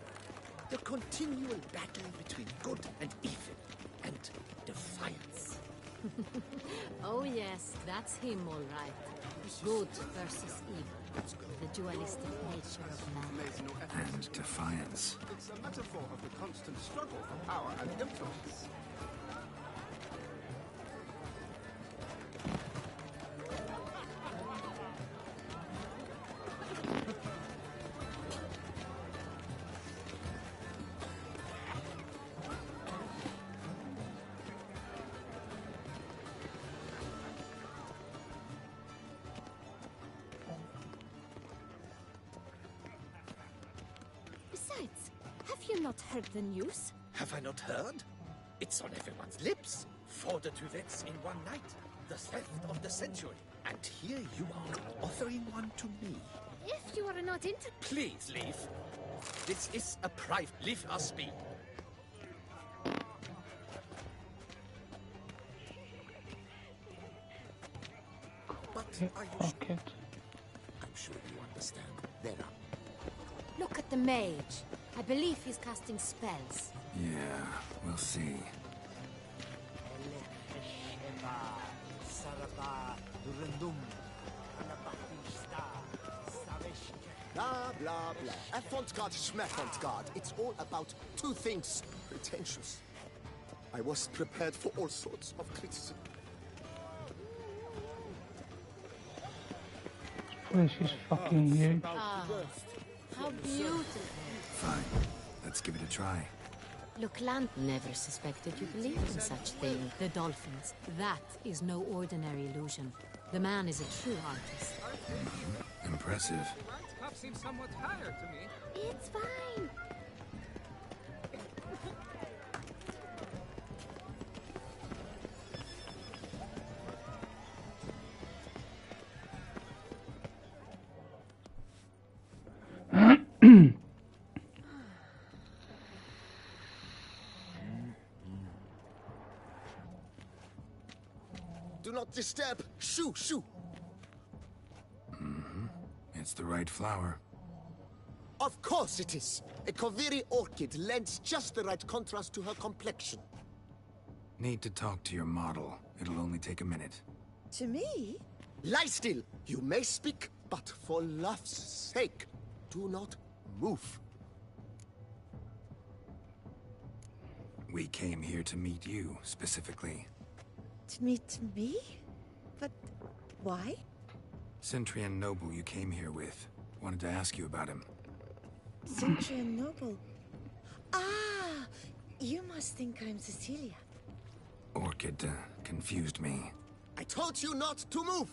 The continual battle between good and evil, and defiance. Oh yes, that's him all right. Good versus evil. The dualistic nature of man. And defiance. It's a metaphor of the constant struggle for power and influence. Besides, have you not heard the news? Have I not heard? It's on everyone's lips. 4 de Tuvets in one night. The theft of the century. And here you are, offering one to me. If you are not into... Please leave. This is a private. Leave us be. But are you Fuck it. I'm sure you understand. There. Look at the mage. I believe he's casting spells. Yeah, we'll see. Blah, blah, blah. Avant-garde, schmavant-garde. It's all about two things. Pretentious. I was prepared for all sorts of criticism. This is fucking huge. Ah, how beautiful. Fine. Let's give it a try. Look, Land never suspected you believed in such thing. The dolphins. That is no ordinary illusion. The man is a true artist. Impressive. Cup seems somewhat tired to me. It's fine. Do not disturb. Shoo, shoo. It's the right flower. Of course it is. A Koviri orchid lends just the right contrast to her complexion. Need to talk to your model. It'll only take a minute. To me? Lie still. You may speak, but for love's sake, do not move. We came here to meet you, specifically. To meet me? But why? Centrian noble you came here with. Wanted to ask you about him. Centrian noble. Ah! You must think I'm Cecilia. Orchid confused me. I told you not to move!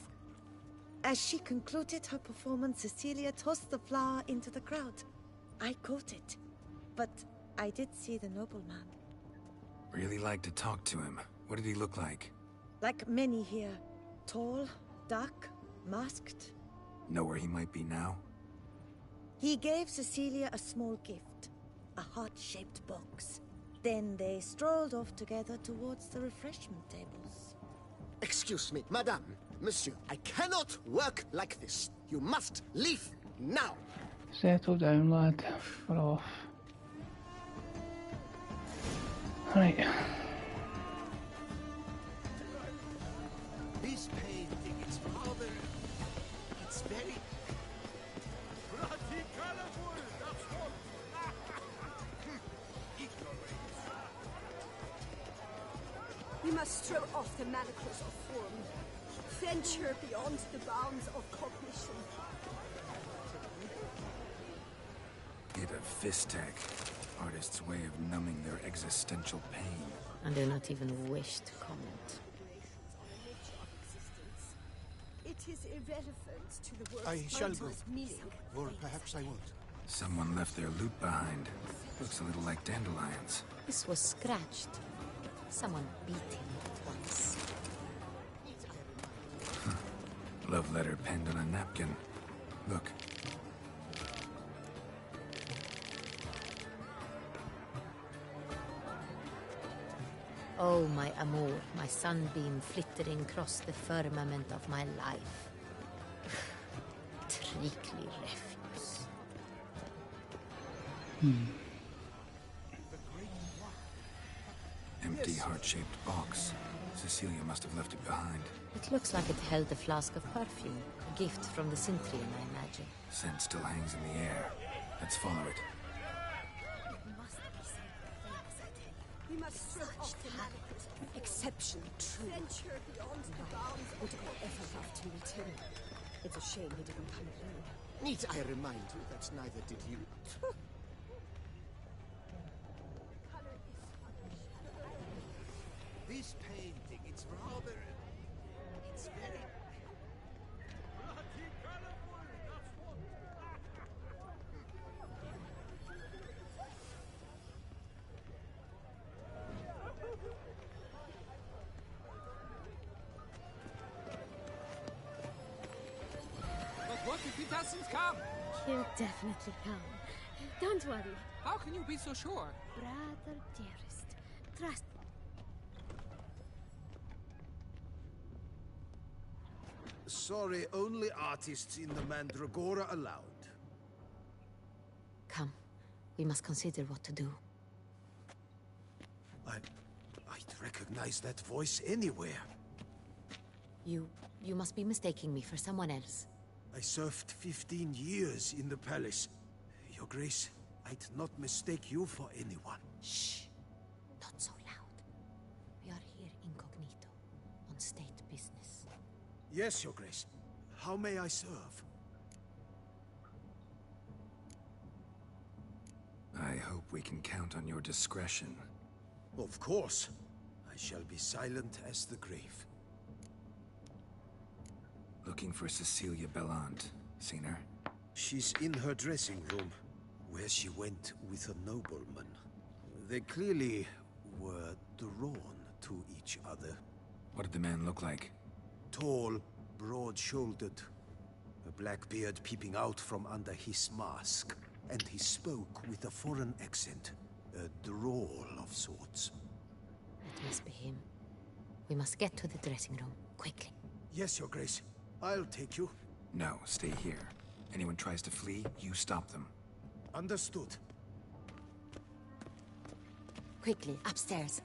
As she concluded her performance, Cecilia tossed the flower into the crowd. I caught it. But I did see the nobleman. Really like to talk to him. What did he look like? Like many here. Tall, dark, masked. Know where he might be now? He gave Cecilia a small gift. A heart-shaped box. Then they strolled off together towards the refreshment tables. Excuse me, madame, monsieur. I cannot work like this. You must leave now. Settle down, lad. We're off. Right. This painting, it's rather... It's very... We must throw off the manacles of form. Venture beyond the bounds of cognition. Get a fistech. Artist's way of numbing their existential pain. And do not even wish to comment. It is irrelevant to the world's I shall go. meaning. Or perhaps I won't. Someone left their loot behind. Looks a little like dandelions. This was scratched. Someone beat him once. Love letter penned on a napkin. Look. Oh, my amour, my sunbeam flittering across the firmament of my life. Treacly refuse. Empty heart-shaped box. Cecilia must have left it behind. It looks like it held a flask of perfume. A gift from the Cintrian, I imagine. Scent still hangs in the air. Let's follow it. We must throw off the manacles of exception. Venture beyond the bounds. Would I ever love to meet him? It's a shame he didn't come alone. Need I remind you that neither did you? This painting, it's rather... It's very... But what if he doesn't come? He'll definitely come. Don't worry. How can you be so sure? Brother dearest, trust. Sorry, only artists in the Mandragora allowed. Come, we must consider what to do. I'd recognize that voice anywhere. You must be mistaking me for someone else. I served 15 years in the palace. Your Grace, I'd not mistake you for anyone. Shh. Not so loud. We are here incognito, on state business. Yes, Your Grace. How may I serve? I hope we can count on your discretion. Of course. I shall be silent as the grave. Looking for Cecilia Bellant. Seen her? She's in her dressing room, where she went with a nobleman. They clearly were drawn to each other. What did the man look like? Tall, broad-shouldered, a black beard peeping out from under his mask. And he spoke with a foreign accent, a drawl of sorts. It must be him. We must get to the dressing room, quickly. Yes, Your Grace. I'll take you. No, stay here. Anyone tries to flee, you stop them. Understood. Quickly, upstairs.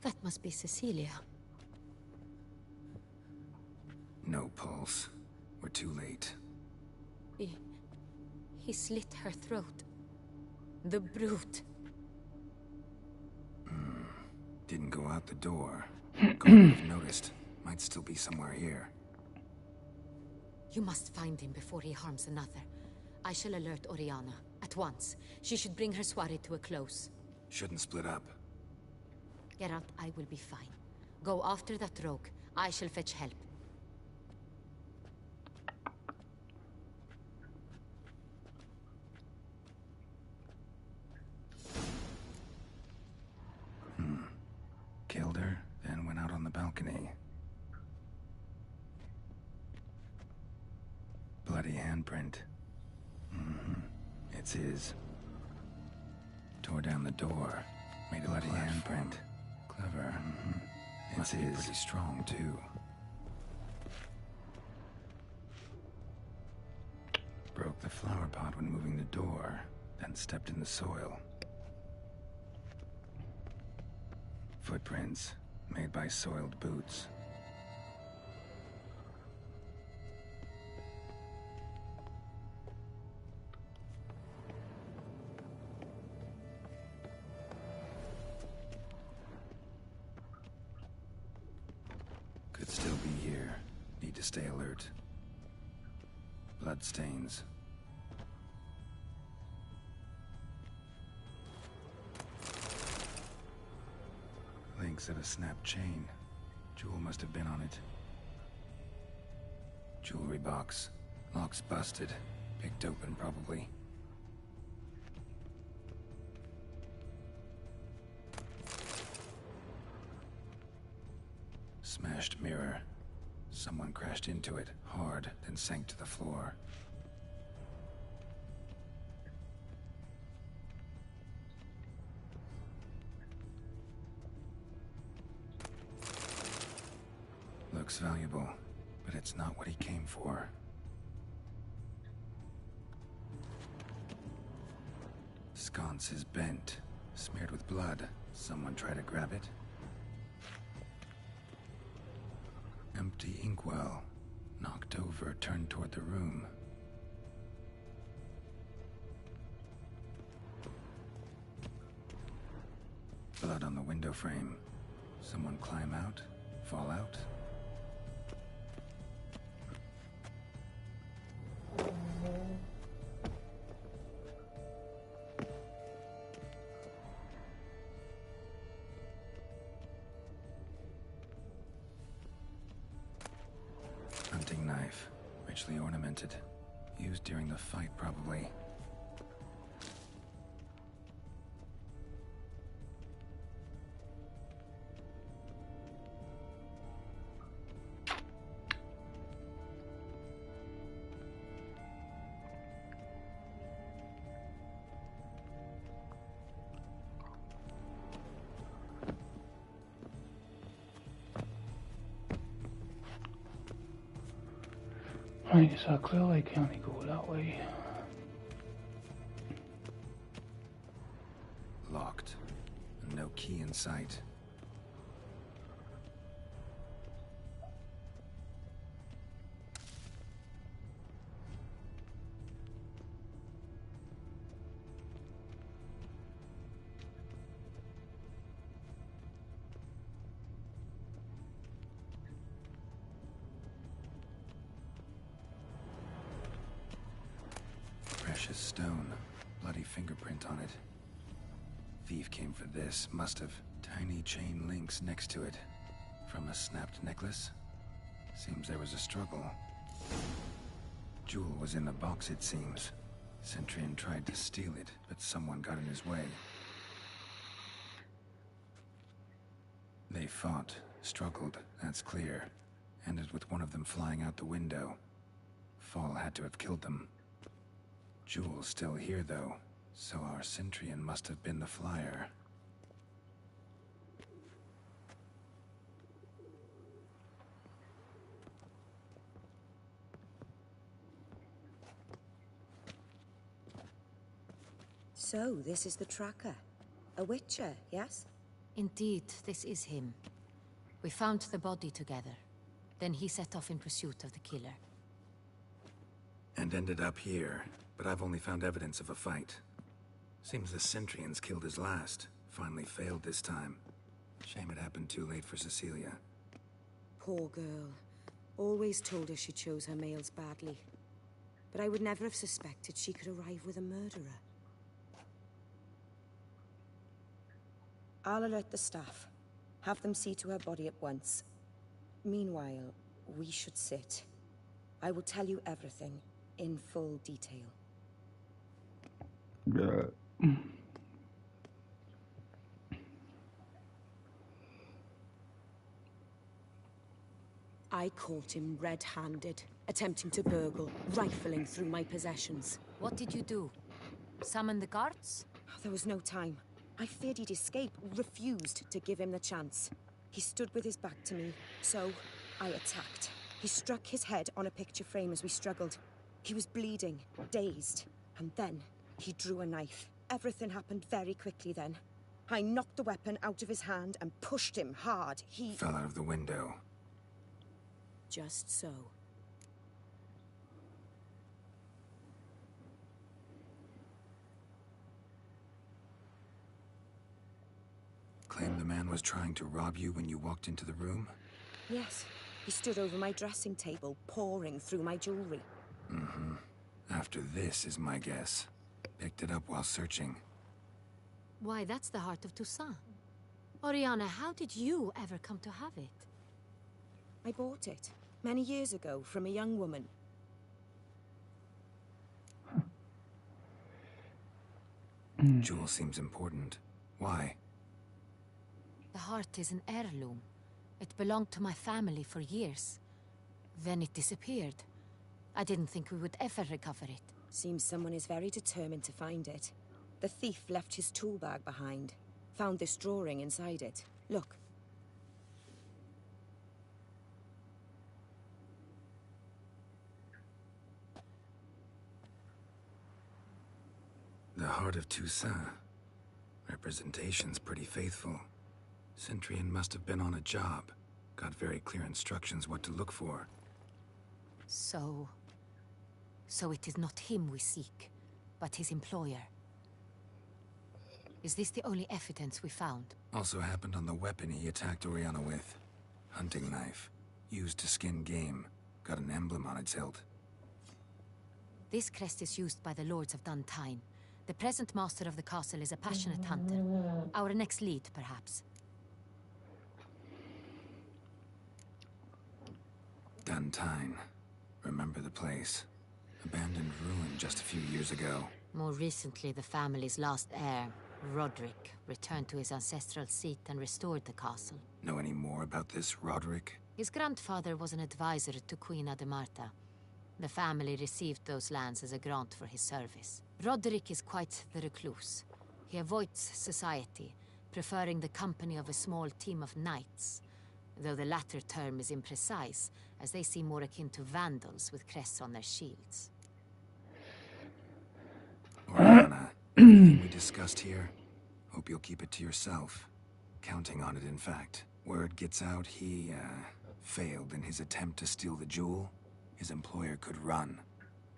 That must be Cecilia. No pulse. We're too late. He slit her throat. The brute. Didn't go out the door. Couldn't have noticed. Might still be somewhere here. You must find him before he harms another. I shall alert Oriana. At once. She should bring her soirée to a close. Shouldn't split up. Geralt, I will be fine. Go after that rogue. I shall fetch help. Killed her, then went out on the balcony. Bloody handprint. It's his. Tore down the door. Made a bloody handprint. Clever. Must be pretty strong, too. Broke the flower pot when moving the door, then stepped in the soil. Footprints, made by soiled boots. Could still be here. Need to stay alert. Bloodstains. Links of a snapped chain. Jewel must have been on it. Jewelry box. Lock's busted. Picked open, probably. Smashed mirror. Someone crashed into it, hard, then sank to the floor. Looks valuable, but it's not what he came for. Sconce is bent, smeared with blood. Someone try to grab it? Empty inkwell. Knocked over, turned toward the room. Blood on the window frame. Someone climb out? Fall out? Hunting knife, richly ornamented. Used during the fight, probably. Right, so clearly I can only go that way. Locked. No key in sight. Precious stone. Bloody fingerprint on it. Thief came for this. Must have. Tiny chain links next to it. From a snapped necklace? Seems there was a struggle. Jewel was in the box, it seems. Centurion tried to steal it, but someone got in his way. They fought, struggled, that's clear. Ended with one of them flying out the window. Fall had to have killed them. Jewel's still here, though, so our Centurion must have been the flyer. So, this is the tracker. A witcher, yes? Indeed, this is him. We found the body together. Then he set off in pursuit of the killer. And ended up here, but I've only found evidence of a fight. Seems the Centrians killed his last. Finally failed this time. Shame it happened too late for Cecilia. Poor girl. Always told her she chose her males badly. But I would never have suspected she could arrive with a murderer. I'll alert the staff. Have them see to her body at once. Meanwhile, we should sit. I will tell you everything, in full detail. I caught him red-handed, attempting to burgle, rifling through my possessions. What did you do? Summon the guards? There was no time. I feared he'd escape, refused to give him the chance. He stood with his back to me, so I attacked. He struck his head on a picture frame as we struggled. He was bleeding, dazed, and then he drew a knife. Everything happened very quickly then. I knocked the weapon out of his hand and pushed him hard. He fell out of the window. Just so. Claim the man was trying to rob you when you walked into the room? Yes. He stood over my dressing table, pouring through my jewelry. Mm-hmm. After this is my guess. Picked it up while searching. Why, that's the heart of Toussaint. Oriana, how did you ever come to have it? I bought it, many years ago, from a young woman. Jewel seems important. Why? The heart is an heirloom. It belonged to my family for years. Then it disappeared. I didn't think we would ever recover it. Seems someone is very determined to find it. The thief left his tool bag behind. Found this drawing inside it. Look. The heart of Toussaint. Representation's pretty faithful. Centrian must have been on a job. Got very clear instructions what to look for. So it is not him we seek, but his employer. Is this the only evidence we found? Also happened on the weapon he attacked Oriana with. Hunting knife. Used to skin game. Got an emblem on its hilt. This crest is used by the Lords of Duntine. The present master of the castle is a passionate hunter. Our next lead, perhaps. Duntine. Remember the place. Abandoned ruin just a few years ago. More recently, the family's last heir, Roderick, returned to his ancestral seat and restored the castle. Know any more about this Roderick? His grandfather was an advisor to Queen Ademarta. The family received those lands as a grant for his service. Roderick is quite the recluse. He avoids society, preferring the company of a small team of knights, though the latter term is imprecise, as they seem more akin to vandals with crests on their shields. Oriana, everything we discussed here, hope you'll keep it to yourself. Counting on it, in fact. Word gets out he, failed in his attempt to steal the jewel. His employer could run.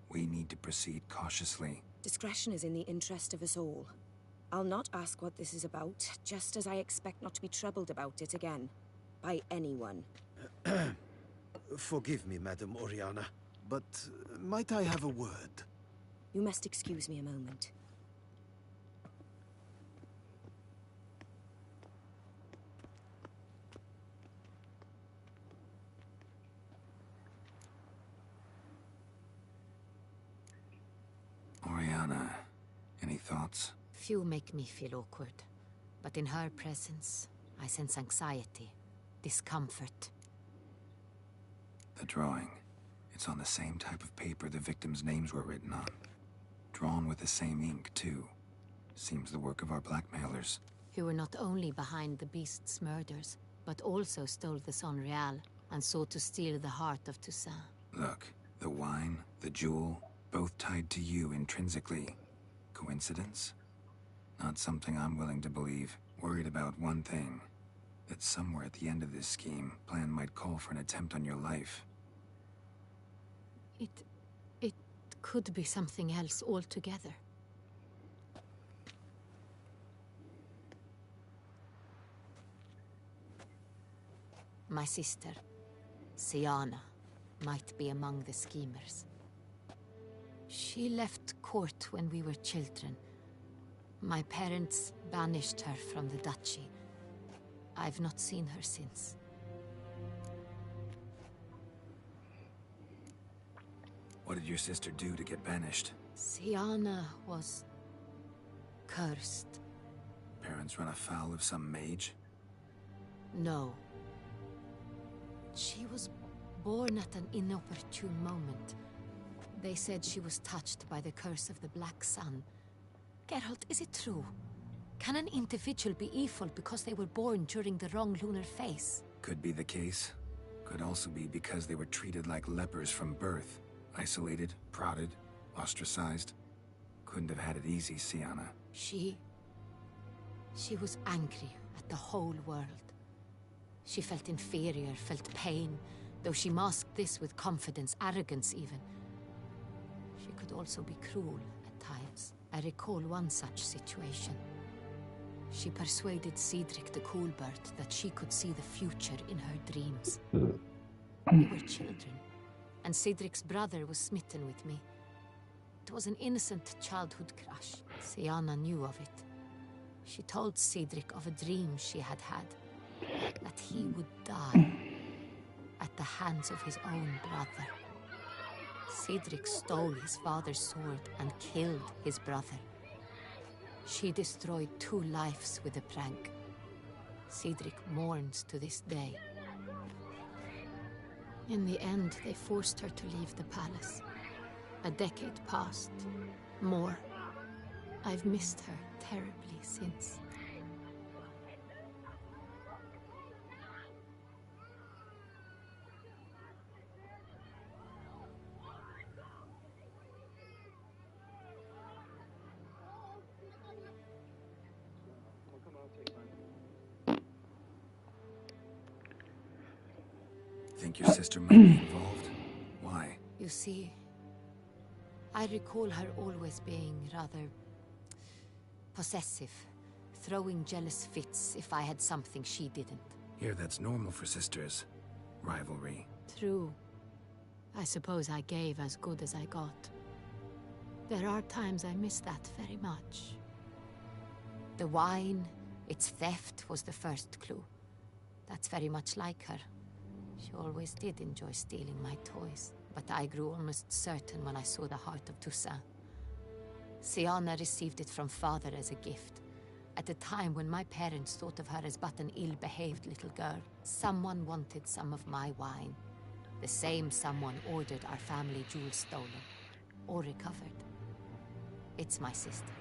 We need to proceed cautiously. Discretion is in the interest of us all. I'll not ask what this is about, just as I expect not to be troubled about it again. By anyone. Forgive me, Madam Oriana, but might I have a word? You must excuse me a moment. Oriana, any thoughts? Few make me feel awkward, but in her presence, I sense anxiety, discomfort. The drawing. It's on the same type of paper the victims' names were written on. Drawn with the same ink, too. Seems the work of our blackmailers. Who were not only behind the beast's murders, but also stole the Sonreal and sought to steal the heart of Toussaint. Look, the wine, the jewel, both tied to you intrinsically. Coincidence? Not something I'm willing to believe. Worried about one thing. That somewhere at the end of this scheme, plan might call for an attempt on your life. It could be something else altogether. My sister, Siana, might be among the schemers. She left court when we were children. My parents banished her from the duchy. I've not seen her since. What did your sister do to get banished? Siana was cursed. Parents run afoul of some mage? No. She was born at an inopportune moment. They said she was touched by the curse of the Black Sun. Geralt, is it true? Can an individual be evil because they were born during the wrong lunar phase? Could be the case. Could also be because they were treated like lepers from birth. Isolated, prodded, ostracized. Couldn't have had it easy, Siana. She was angry at the whole world. She felt inferior, felt pain, though she masked this with confidence, arrogance even. She could also be cruel at times. I recall one such situation. She persuaded Cedric the Coolbird that she could see the future in her dreams. We were children, and Cedric's brother was smitten with me. It was an innocent childhood crush. Siana knew of it. She told Cedric of a dream she had had, that he would die at the hands of his own brother. Cedric stole his father's sword and killed his brother. She destroyed 2 lives with a prank. Cedric mourns to this day. In the end, they forced her to leave the palace. A decade passed. More. I've missed her terribly since. Think your sister might be involved? Why? You see, I recall her always being rather possessive, throwing jealous fits if I had something she didn't. Here, that's normal for sisters. Rivalry. True. I suppose I gave as good as I got. There are times I miss that very much. The wine, its theft, was the first clue. That's very much like her. She always did enjoy stealing my toys, but I grew almost certain when I saw the heart of Toussaint. Siana received it from father as a gift. At a time when my parents thought of her as but an ill-behaved little girl, someone wanted some of my wine. The same someone ordered our family jewels stolen, or recovered. It's my sister.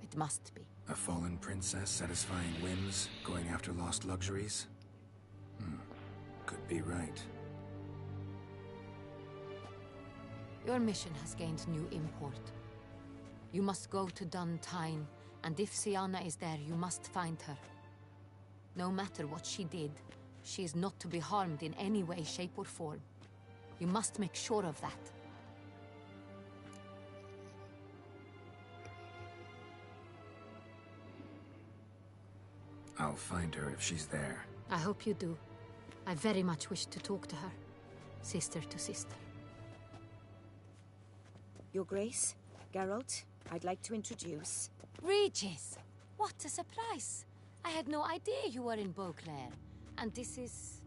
It must be. A fallen princess satisfying whims, going after lost luxuries? Could be right. Your mission has gained new import. You must go to Dun Tine, and if Siana is there, you must find her. No matter what she did, she is not to be harmed in any way, shape, or form. You must make sure of that. I'll find her if she's there. I hope you do. I very much wish to talk to her, sister to sister. Your Grace, Geralt, I'd like to introduce... Regis! What a surprise! I had no idea you were in Beauclair. And this is...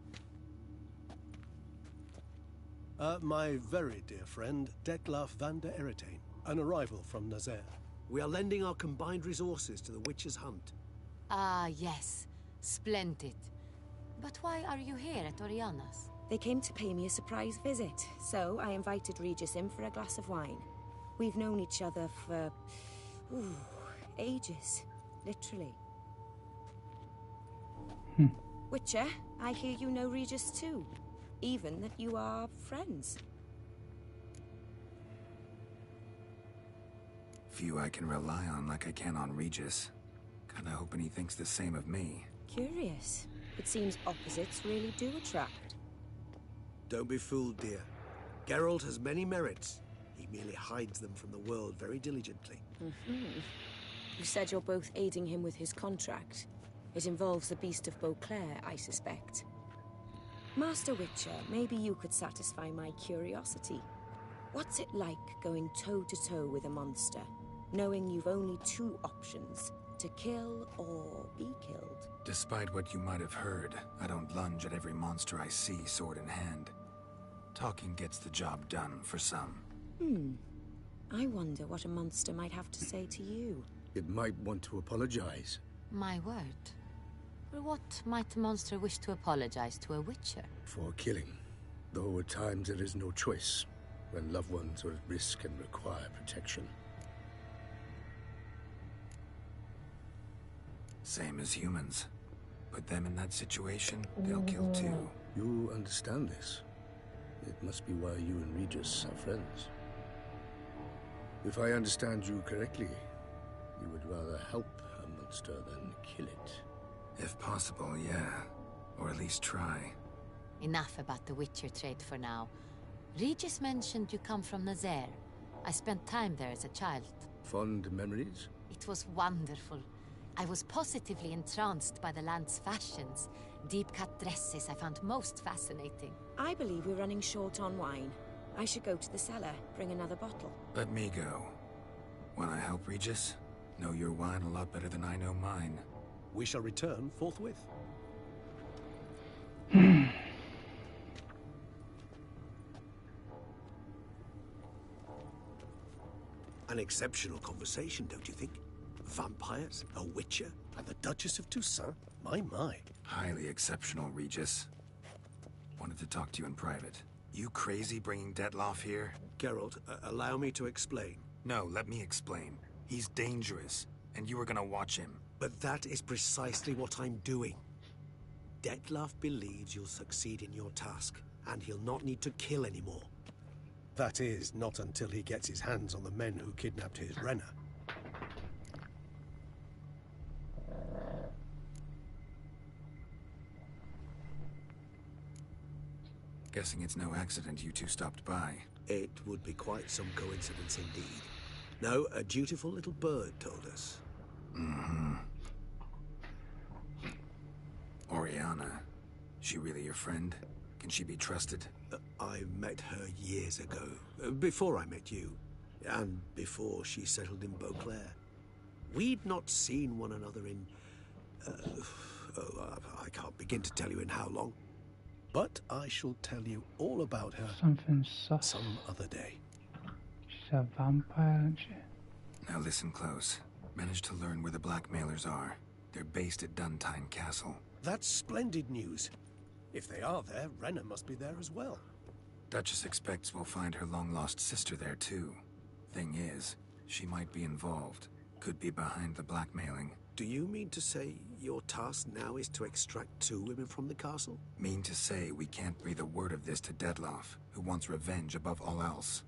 My very dear friend, Dettlaff van der Eretain, an arrival from Nazaire. We are lending our combined resources to the Witcher's Hunt. Ah, yes. Splendid. But why are you here at Oriana's? They came to pay me a surprise visit, so I invited Regis in for a glass of wine. We've known each other for... ages. Literally. Witcher, I hear you know Regis too. Even that you are friends. few I can rely on like I can on Regis. Kinda hoping he thinks the same of me. Curious. It seems opposites really do attract. Don't be fooled, dear. Geralt has many merits. He merely hides them from the world very diligently. You said you're both aiding him with his contract. It involves the Beast of Beauclair, I suspect. Master Witcher, maybe you could satisfy my curiosity. What's it like going toe-to-toe with a monster, knowing you've only two options, to kill or be killed? Despite what you might have heard, I don't lunge at every monster I see sword in hand. Talking gets the job done for some. I wonder what a monster might have to say to you. It might want to apologize. My word. For what might a monster wish to apologize to a witcher? For killing. Though at times there is no choice, when loved ones are at risk and require protection. Same as humans. Put them in that situation, they'll kill too. You understand this. It must be why you and Regis are friends. If I understand you correctly, you would rather help a monster than kill it. If possible, yeah. Or at least try. Enough about the Witcher trade for now. Regis mentioned you come from Nazaire. I spent time there as a child. Fond memories? It was wonderful. I was positively entranced by the land's fashions. Deep-cut dresses I found most fascinating. I believe we're running short on wine. I should go to the cellar, bring another bottle. Let me go. Wanna help, Regis? Know your wine a lot better than I know mine. We shall return forthwith. An exceptional conversation, don't you think? Vampires, a witcher, and the Duchess of Toussaint? My. Highly exceptional, Regis. Wanted to talk to you in private. You crazy bringing Detloff here? Geralt, allow me to explain. No, let me explain. He's dangerous, and you were gonna watch him. But that is precisely what I'm doing. Detloff believes you'll succeed in your task, and he'll not need to kill anymore. That is, not until he gets his hands on the men who kidnapped his Renna. Guessing it's no accident you two stopped by. It would be quite some coincidence indeed. No, a dutiful little bird told us. Oriana. She really your friend? Can she be trusted? I met her years ago. Before I met you. And before she settled in Beauclair. We'd not seen one another in... I can't begin to tell you in how long. But I shall tell you all about her Something sus. some other day. She's a vampire, isn't she? Now listen close. Managed to learn where the blackmailers are. They're based at Duntine Castle. That's splendid news. If they are there, Renna must be there as well. Duchess expects we'll find her long-lost sister there too. Thing is, she might be involved. Could be behind the blackmailing. Do you mean to say your task now is to extract 2 women from the castle? Mean to say we can't breathe a word of this to Detloff, who wants revenge above all else.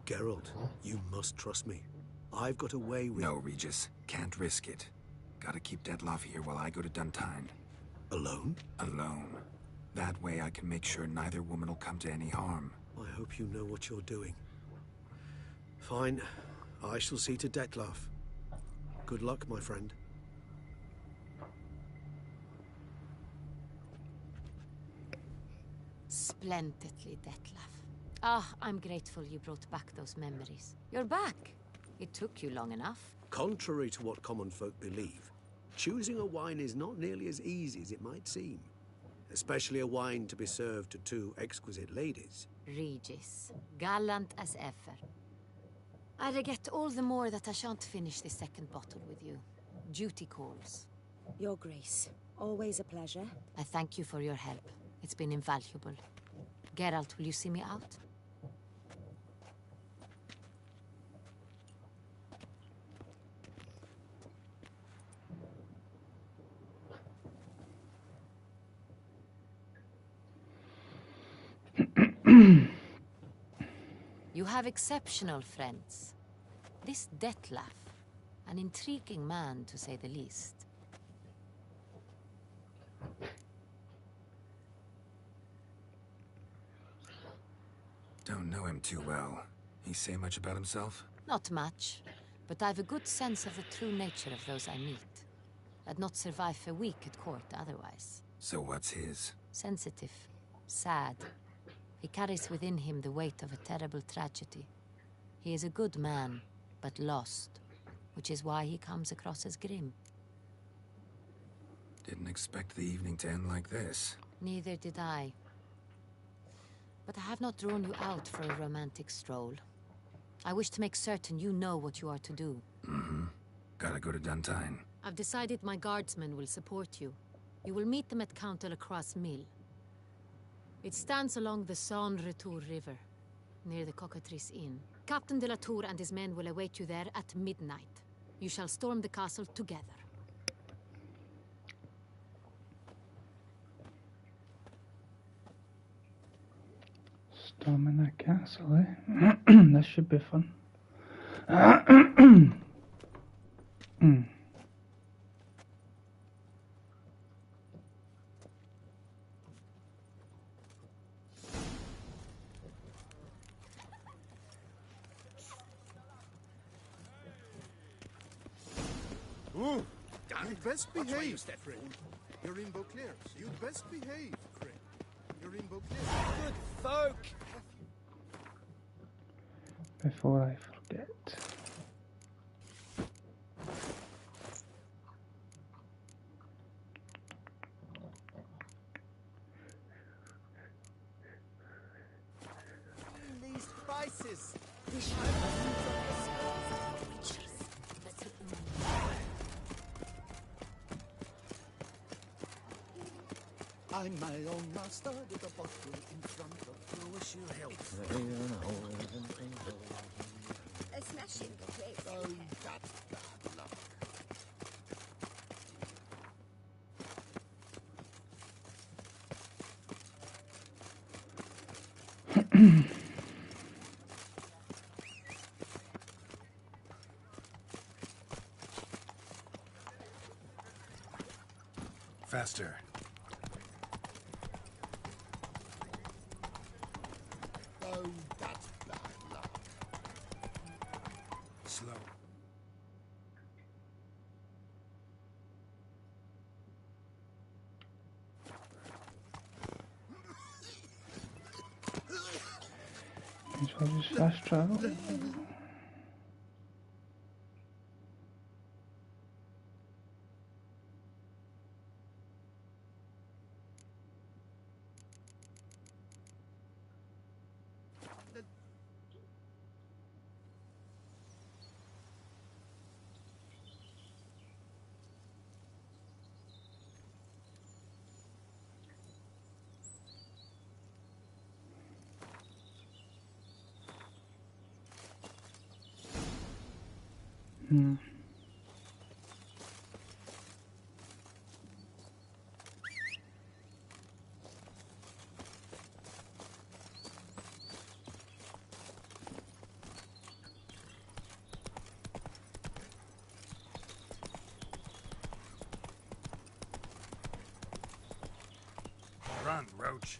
Geralt, you must trust me. I've got a way with... No, Regis. Can't risk it. Gotta keep Detloff here while I go to Duntine. Alone? Alone. That way I can make sure neither woman will come to any harm. I hope you know what you're doing. Fine. I shall see to Detloff. Good luck, my friend. Splendidly, Detlaff. Ah, I'm grateful you brought back those memories. You're back. It took you long enough. Contrary to what common folk believe, choosing a wine is not nearly as easy as it might seem. Especially a wine to be served to 2 exquisite ladies. Regis, gallant as ever. I regret all the more that I shan't finish the second bottle with you. Duty calls. Your Grace, always a pleasure. I thank you for your help. It's been invaluable. Geralt, will you see me out? You have exceptional friends. This Detlef, an intriguing man to say the least. Don't know him too well. He say much about himself? Not much, but I've a good sense of the true nature of those I meet. I'd not survive a week at court otherwise. So what's his? Sensitive, sad. He carries within him the weight of a terrible tragedy. He is a good man, but lost, which is why he comes across as grim. Didn't expect the evening to end like this. Neither did I. But I have not drawn you out for a romantic stroll. I wish to make certain you know what you are to do. Mm-hmm. Gotta go to Duntine. I've decided my guardsmen will support you. You will meet them at Count Delacroix' mill. It stands along the Saône-Retour River, near the Cockatrice Inn. Captain de la Tour and his men will await you there at midnight. You shall storm the castle together. Storming that castle, eh? That should be fun. Ooh, you'd best behave, Frick. You're in Beauclair. You'd best behave, Frick. You're in Beauclair. Good folk! Before I forget. These spices! I'm my own master with a bottle in front of you. Wish you health. A smashing place. Oh, that's bad luck. Faster. Oh, that's bad luck. Slow. As well as fast travel. Run, Roach.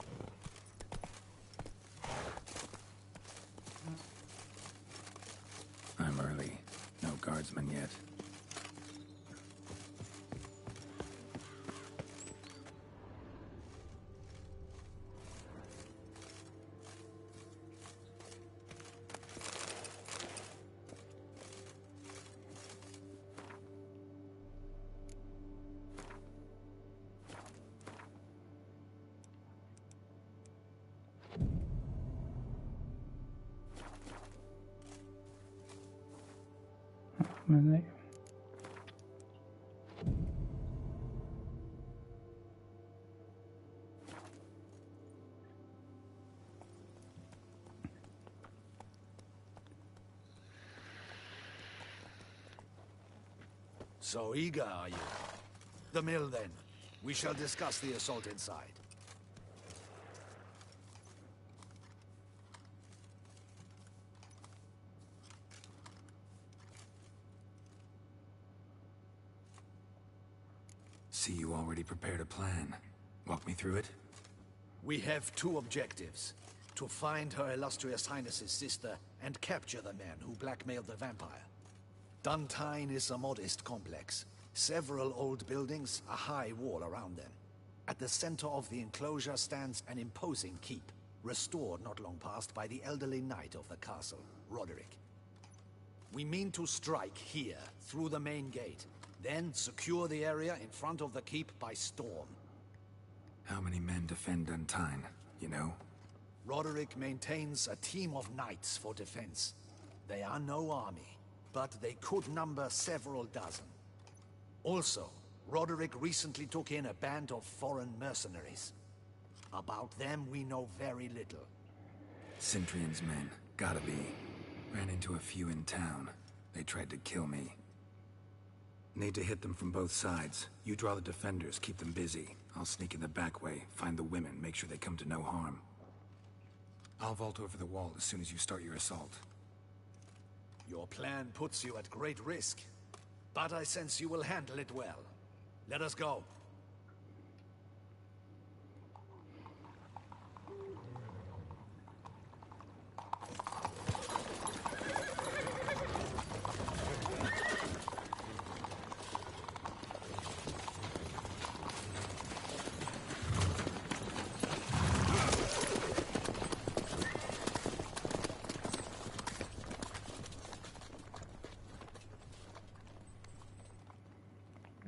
I'm early. No guardsmen yet. Minute. So eager, are you? The mill, then. We shall discuss the assault inside. See, you already prepared a plan. Walk me through it? We have two objectives. To find Her Illustrious Highness's sister and capture the man who blackmailed the vampire. Duntine is a modest complex. Several old buildings, a high wall around them. At the center of the enclosure stands an imposing keep, restored not long past by the elderly knight of the castle, Roderick. We mean to strike here, through the main gate, then secure the area in front of the keep by storm. How many men defend Duntine, you know? Roderick maintains a team of knights for defense. They are no army, but they could number several dozen. Also, Roderick recently took in a band of foreign mercenaries. About them, we know very little. Cintrian's men, gotta be. Ran into a few in town. They tried to kill me. Need to hit them from both sides. You draw the defenders, keep them busy. I'll sneak in the back way, find the women, make sure they come to no harm. I'll vault over the wall as soon as you start your assault. Your plan puts you at great risk, but I sense you will handle it well. Let us go.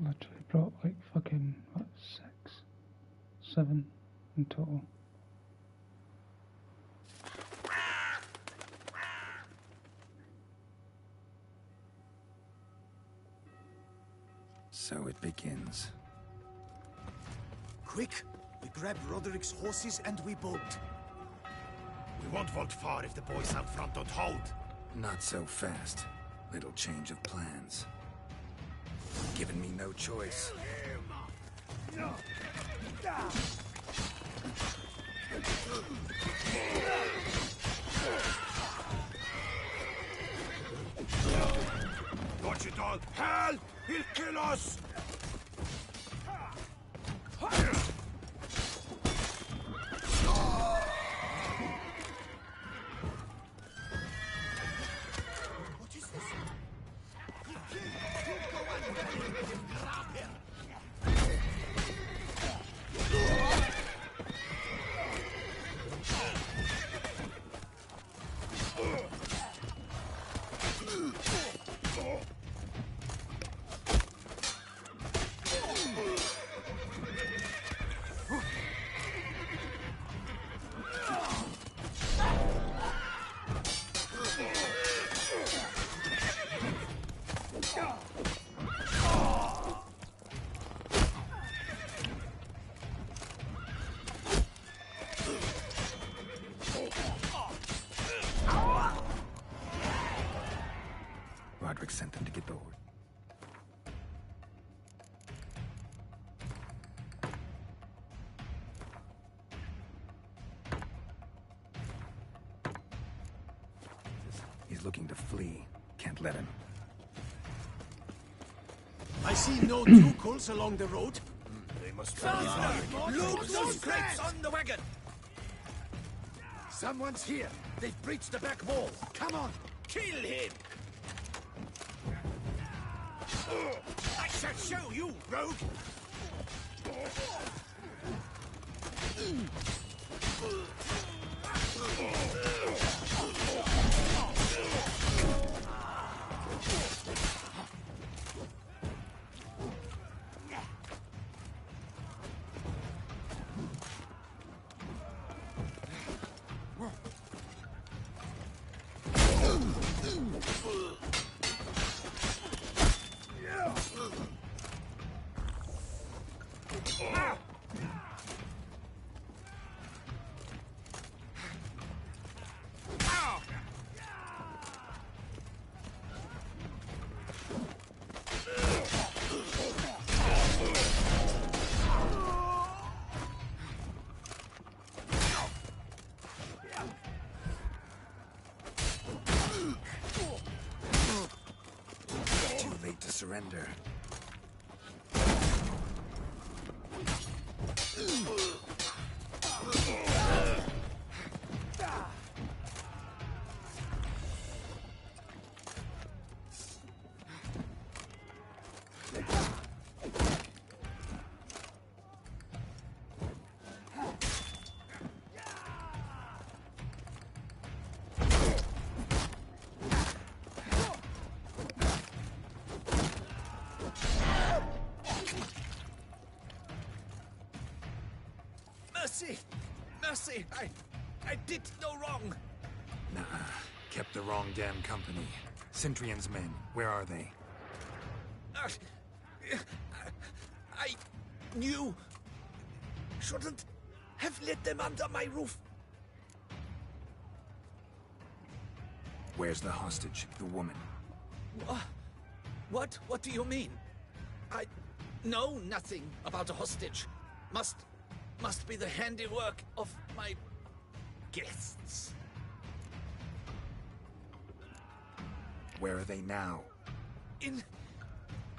Literally brought like fucking, what, 6, 7 in total. So it begins. Quick! We grab Roderick's horses and we bolt. We won't vault far if the boys out front don't hold. Not so fast. Little change of plans. Given me no choice. Watch it all! Hell! He'll kill us! What is this? Go on, grab him! Roderick sent them to get the order. He's looking to flee. Can't let him. I see no Tukals along the road. They must Look, those crates on the wagon! Someone's here. They've breached the back wall. Come on, kill him! I shall show you, rogue! Too late to surrender. Mercy! Mercy! I did no wrong! Nah, kept the wrong damn company. Centrion's men, where are they? I knew... Shouldn't have let them under my roof. Where's the hostage, the woman? What? What do you mean? I know nothing about a hostage. Must be the handiwork of my guests. Where are they now? In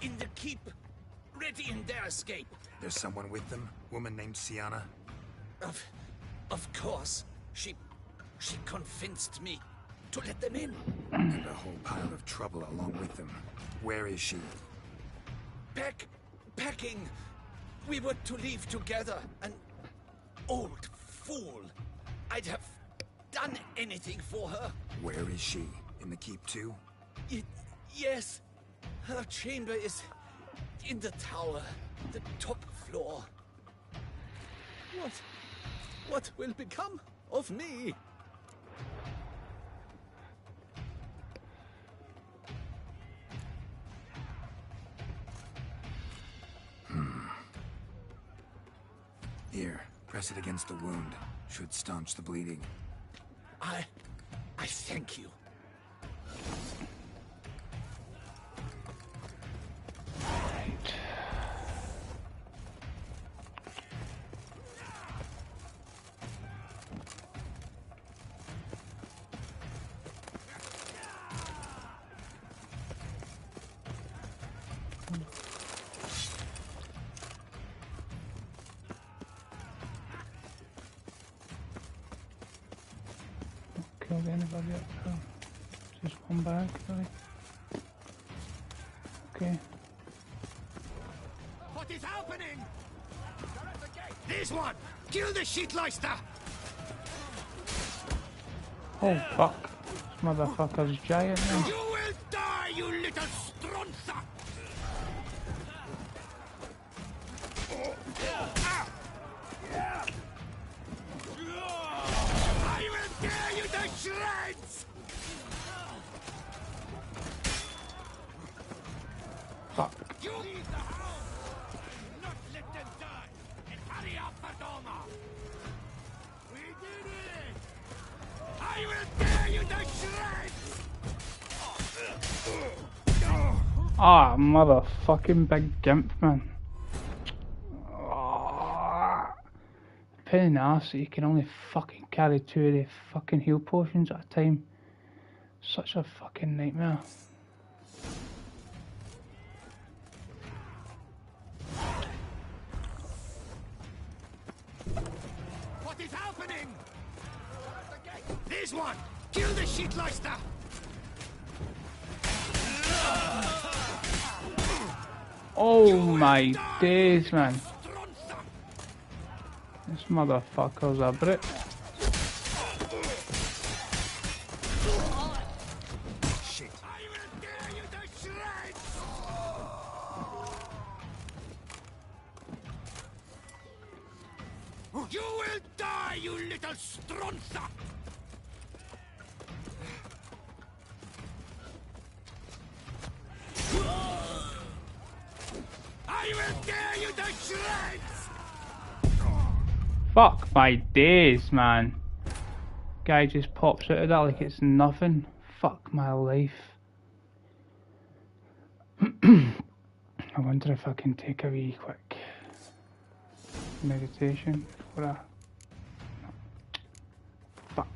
the keep, ready in their escape. There's someone with them? Woman named Sienna? Of course. She convinced me to let them in. And a whole pile of trouble along with them. Where is she? Packing. We were to leave together. An old fool. I'd have done anything for her. Where is she? In the keep too? Yes. Her chamber is in the tower, the top floor. What will become of me? Here, press it against the wound. Should staunch the bleeding. I thank you. Killed anybody up there? Just one bag, really? Okay. What is happening? This one! Kill the shitleister! Oh fuck. Motherfucker's giant now. You will die, you little stronza! I will tear you to shreds! Fuck. You leave the house! Not let them die! And hurry up, Perdona! We did it! I will tear you to shreds! Ah, motherfucking big gimp, man. Oh, pain in the arse that you can only fucking carry 2 of the fucking heal potions at a time. Such a fucking nightmare. What is happening? This one! Kill the shitleister! Oh my days, man. This motherfucker's a Brit. Shit. I will tear you to shreds! You will die, you little stronza! I will tear you to shreds! Fuck my days, man. Guy just pops out of that like it's nothing. Fuck my life. I wonder if I can take a wee quick meditation before I... Fuck.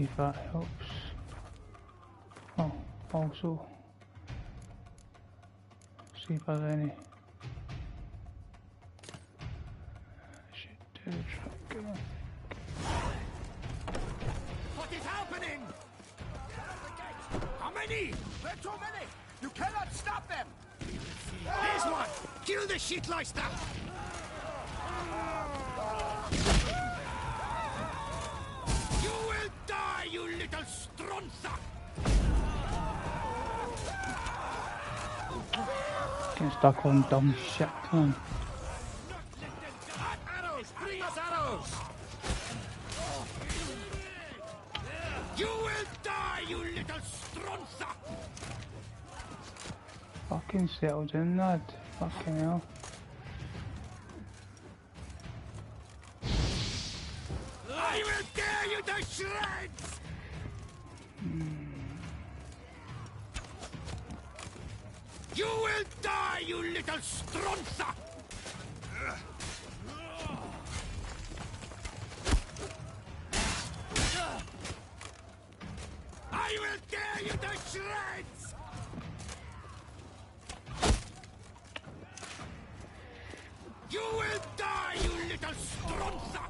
See if that helps. Oh, also, see if there's any. Should do the truck. What is happening? How many? There are too many! You cannot stop them! Here's one! Kill the shitleister! You will die, you little stronza! Getting stuck on dumb shit, man. Arrows! Bring us arrows! You will die, you little stronza! Fucking settled in, lad. Fucking hell. I will tear you to shreds! You will die, you little stronza! I will tear you to shreds! You will die, you little stronza!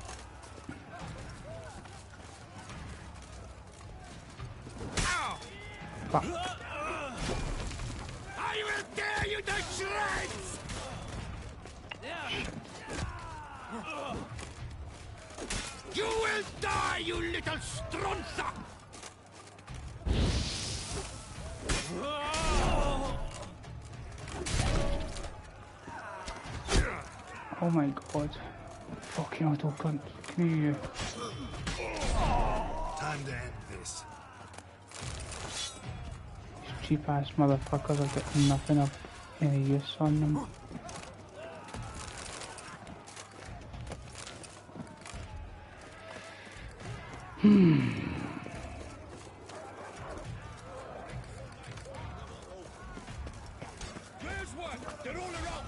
Ow! Fuck. I will tear you to shreds! You will die, you little stronza! Oh my god. Fucking auto cunt. Screw you. Time to end this. These cheap ass motherfuckers have got nothing of any use on them. There's one! They're all around!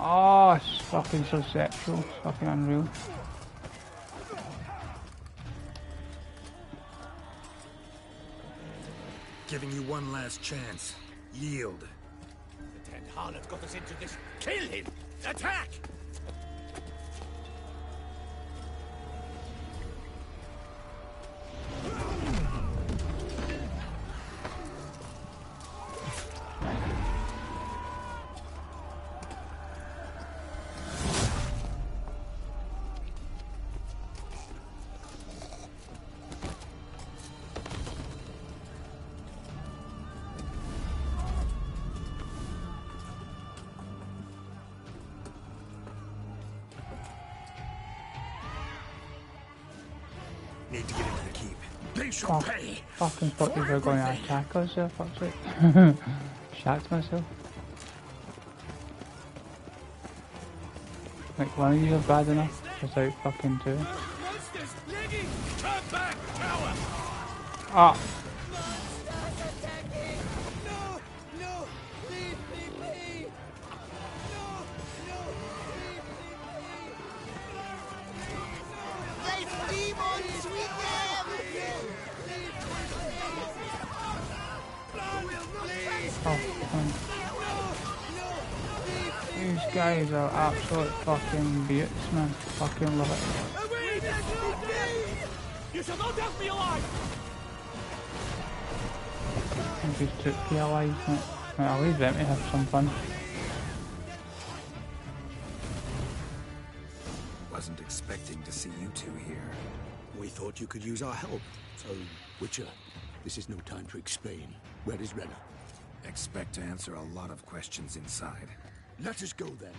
Oh, it's fucking so sexual. It's fucking unreal. Giving you one last chance. Yield. The Ten Harlot got us into this. Kill him! Attack! Need to get into the keep. They shall pay! Fucking thought you were going to attack us there, fuck's sake. Shocked myself. Like one of you are bad enough without fucking two. Monsters! Leggy! Turn back, cower! Ah! Oh, these guys are absolute fucking beauts, man. Fucking love it. You shall not have me alive! I just took the allies, mate. I'll leave them to have some fun. Wasn't expecting to see you two here. We thought you could use our help. So, Witcher, this is no time to explain. Where is Renna? Expect to answer a lot of questions inside. Let us go then.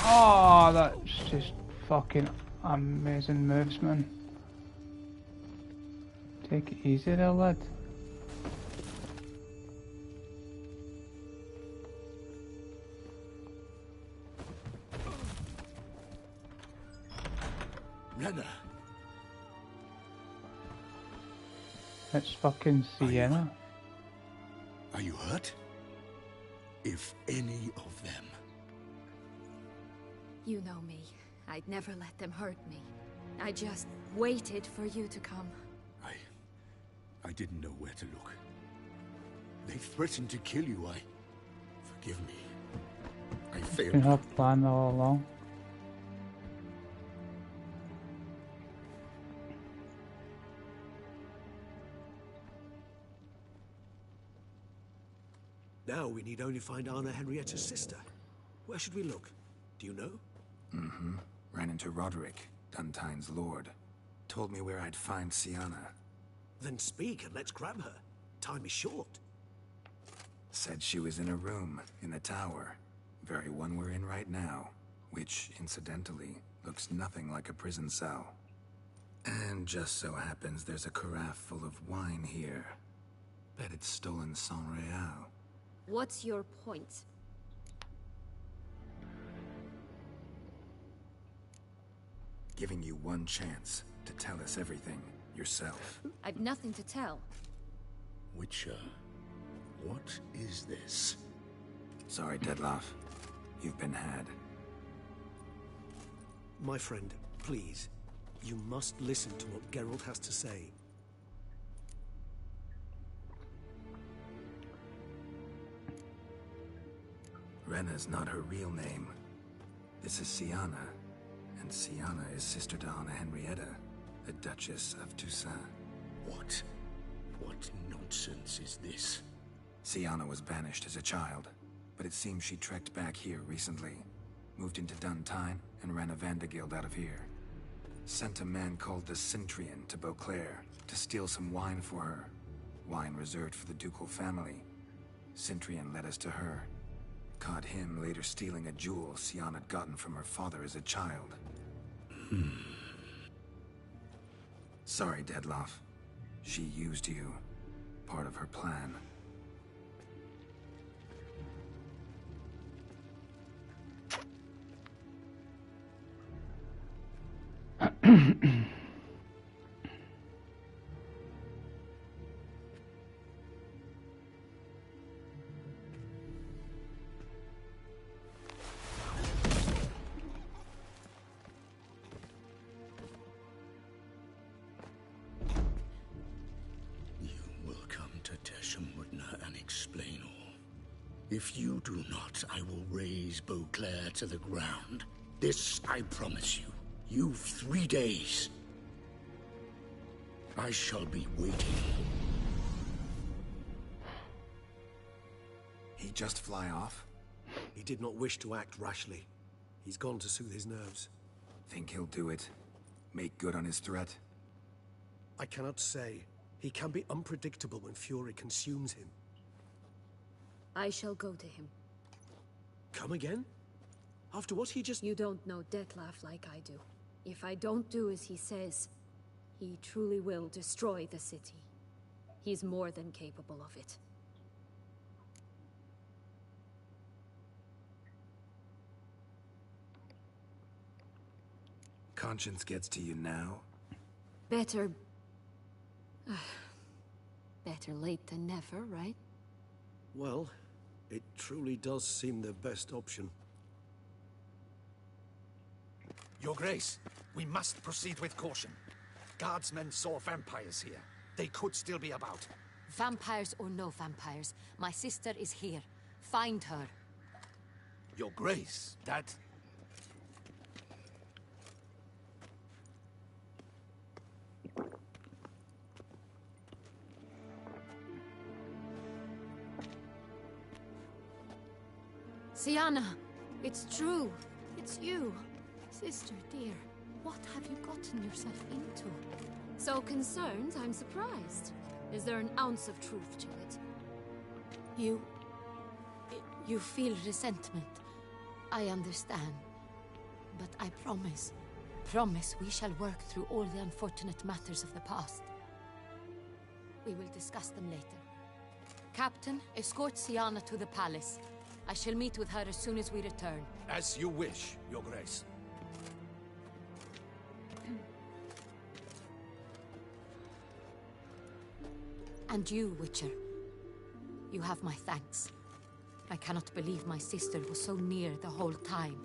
Oh, that's just fucking amazing moves, man. Take it easy there, lad. Renna. It's fucking Sienna. Are you hurt? If any of them. You know me. I'd never let them hurt me. I just waited for you to come. I didn't know where to look. They threatened to kill you. Forgive me. I failed. Been her plan all along. Now we need only find Anna Henrietta's sister. Where should we look? Do you know? Mm-hmm. Ran into Roderick, Duntine's lord. Told me where I'd find Sienna. Then speak and let's grab her. Time is short. Said she was in a room in the tower. Very one we're in right now. Which, incidentally, looks nothing like a prison cell. And just so happens there's a carafe full of wine here. Bet it's stolen Sangreal. What's your point? Giving you one chance to tell us everything yourself. I've nothing to tell. Witcher, what is this? Sorry, Dettlaff. You've been had. My friend, please. You must listen to what Geralt has to say. Renna's not her real name. This is Sienna. And Sienna is sister to Anna Henrietta, the Duchess of Toussaint. What? What nonsense is this? Sienna was banished as a child, but it seems she trekked back here recently. Moved into Duntine and ran a Vanderguild out of here. Sent a man called the Cintrian to Beauclair to steal some wine for her. Wine reserved for the ducal family. Cintrian led us to her. Caught him later stealing a jewel Sienna had gotten from her father as a child. Sorry, Dettlaff. She used you. Part of her plan. If you do not, I will raise Beauclair to the ground. This I promise you. You've 3 days. I shall be waiting. He just fly off? He did not wish to act rashly. He's gone to soothe his nerves. Think he'll do it? Make good on his threat? I cannot say. He can be unpredictable when fury consumes him. I shall go to him. Come again? After what he just... You don't know Dettlaff like I do. If I don't do as he says, he truly will destroy the city. He's more than capable of it. Conscience gets to you now? Better... better late than never, right? Well, it truly does seem the best option. Your Grace, we must proceed with caution. Guardsmen saw vampires here. They could still be about. Vampires or no vampires, my sister is here. Find her. Your Grace, that... Sienna, it's true. It's you. Sister, dear, what have you gotten yourself into? So concerned, I'm surprised. Is there an ounce of truth to it? You feel resentment. I understand. But I promise we shall work through all the unfortunate matters of the past. We will discuss them later. Captain, escort Sienna to the palace. I shall meet with her as soon as we return. As you wish, Your Grace. And you, Witcher. You have my thanks. I cannot believe my sister was so near the whole time.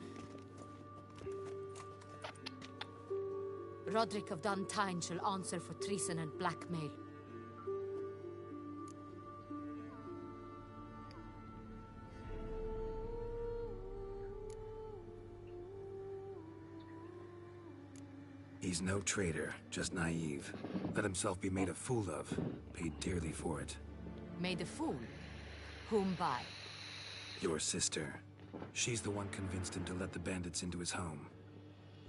Roderick of Duntine shall answer for treason and blackmail. He's no traitor, just naive. Let himself be made a fool of. Paid dearly for it. Made a fool? Whom by? Your sister. She's the one convinced him to let the bandits into his home.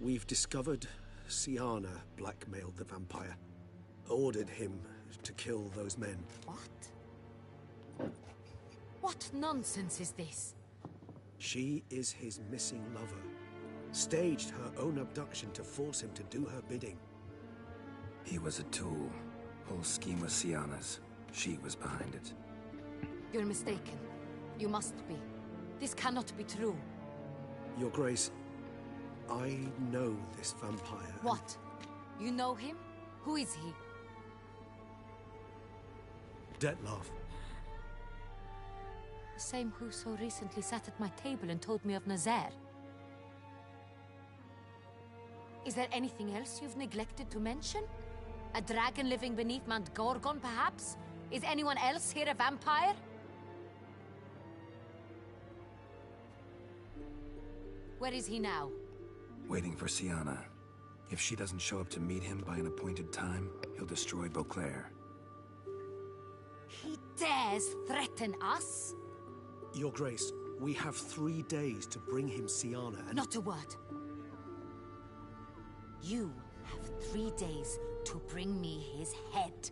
We've discovered Siana blackmailed the vampire. Ordered him to kill those men. What? What nonsense is this? She is his missing lover. Staged her own abduction to force him to do her bidding. He was a tool. Whole scheme was Siana's. She was behind it. You're mistaken. You must be. This cannot be true. Your Grace, I know this vampire. What? You know him? Who is he? Dettlaff. The same who so recently sat at my table and told me of Nazaire. Is there anything else you've neglected to mention? A dragon living beneath Mount Gorgon, perhaps? Is anyone else here a vampire? Where is he now? Waiting for Siana. If she doesn't show up to meet him by an appointed time, he'll destroy Beauclair. He dares threaten us? Your Grace, we have 3 days to bring him Siana and— Not a word. You have 3 days to bring me his head.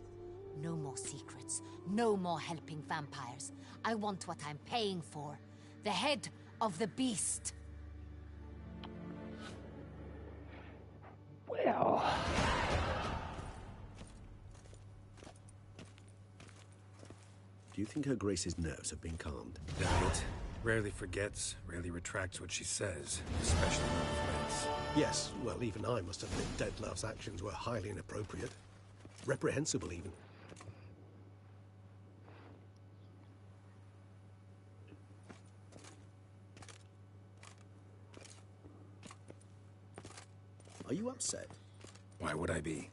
No more secrets. No more helping vampires. I want what I'm paying for. The head of the beast. Well... Do you think Her Grace's nerves have been calmed? Doubt. Rarely forgets, rarely retracts what she says, especially when threats. Yes, well, even I must admit Dettlaff's actions were highly inappropriate. Reprehensible, even. Are you upset? Why would I be?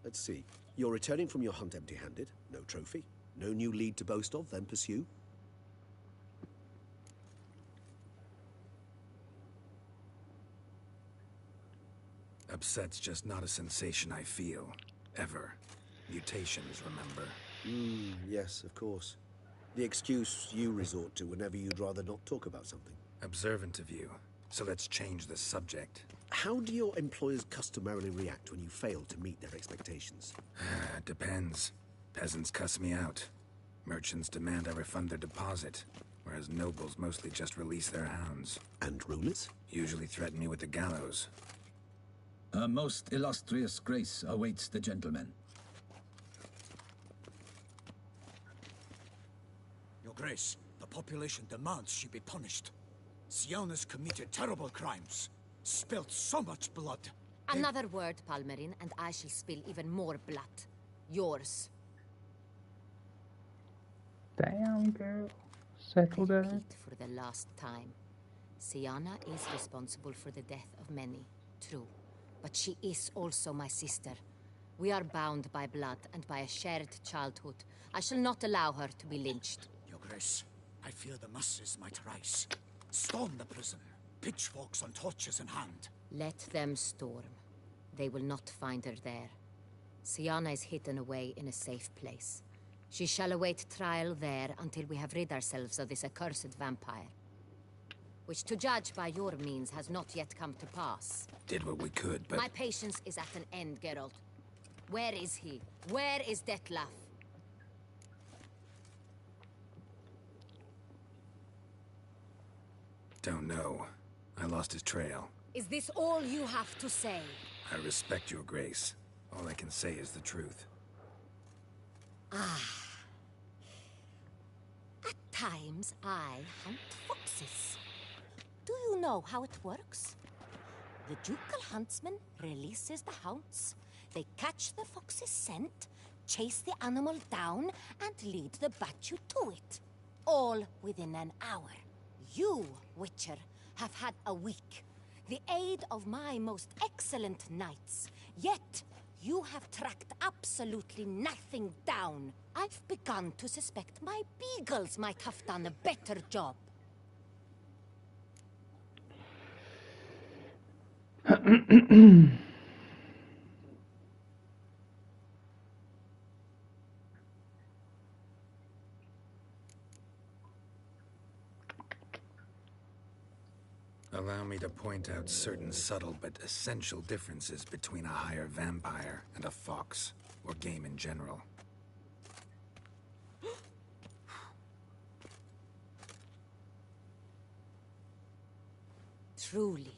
Let's see. You're returning from your hunt empty-handed. No trophy. No new lead to boast of, then pursue. Upset's just not a sensation I feel. Ever. Mutations, remember? Yes, of course. The excuse you resort to whenever you'd rather not talk about something. Observant of you. So let's change the subject. How do your employers customarily react when you fail to meet their expectations? Depends. Peasants cuss me out. Merchants demand I refund their deposit, whereas nobles mostly just release their hounds. And rulers? Usually threaten me with the gallows. A most illustrious grace awaits the gentleman. Your Grace, the population demands she be punished. Siana's committed terrible crimes. Spilt so much blood. Another word, Palmerin, and I shall spill even more blood. Yours. Damn, girl. Settle down. Repeat for the last time. Siana is responsible for the death of many, true. But she is also my sister. We are bound by blood and by a shared childhood. I shall not allow her to be lynched. Your Grace, I fear the masses might rise. Storm the prison, pitchforks and torches in hand. Let them storm. They will not find her there. Siana is hidden away in a safe place. She shall await trial there until we have rid ourselves of this accursed vampire. Which, to judge by your means, has not yet come to pass. Did what we could, but... My patience is at an end, Geralt. Where is he? Where is Dettlaff? Don't know. I lost his trail. Is this all you have to say? I respect your grace. All I can say is the truth. Ah. At times, I hunt foxes. Do you know how it works? The ducal huntsman releases the hounds. They catch the fox's scent, chase the animal down, and lead the Batu to it. All within an hour. You, Witcher, have had a week. The aid of my most excellent knights. Yet, you have tracked absolutely nothing down. I've begun to suspect my beagles might have done a better job. Allow me to point out certain subtle but essential differences between a higher vampire and a fox, or game in general. Truly.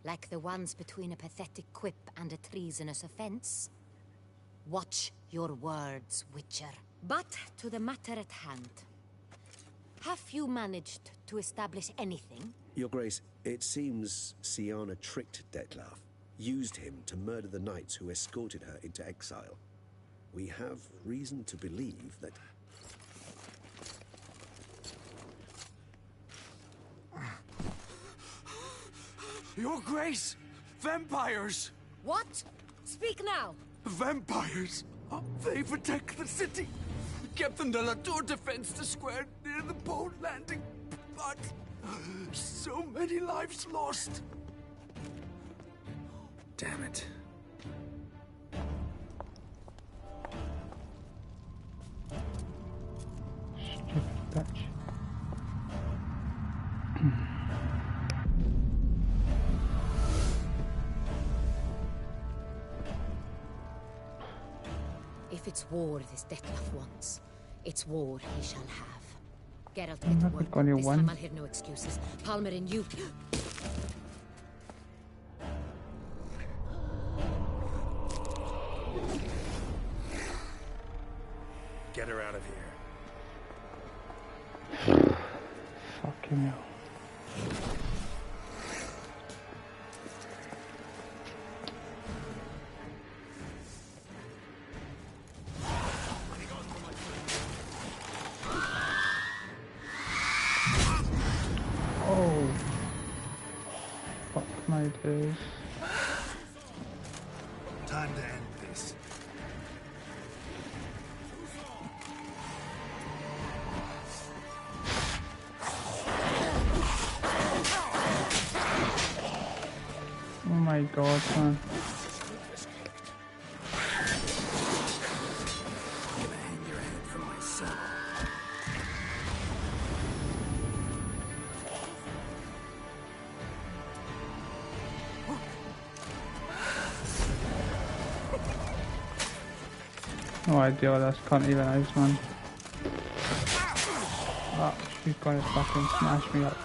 Like the ones between a pathetic quip and a treasonous offense. Watch your words, Witcher. But to the matter at hand. Have you managed to establish anything? Your Grace, it seems Syanna tricked Dettlaff, used him to murder the knights who escorted her into exile. We have reason to believe that... Your Grace! Vampires! What? Speak now! Vampires! They protect the city! Captain de la Tour defends the square near the boat landing, but so many lives lost. Damn it. Stupid bitch. If it's war this Dettlaff wants, it's war he shall have. Geralt, get to work. This time I'll hear no excuses. Palmer and you... Get her out of here. Fucking hell. Oh. Fuck my days. Time to end this. Oh my god, man. Gonna hang your head from my saddle. No idea what this cunt even is, man. Ah, she's gonna fucking smash me up.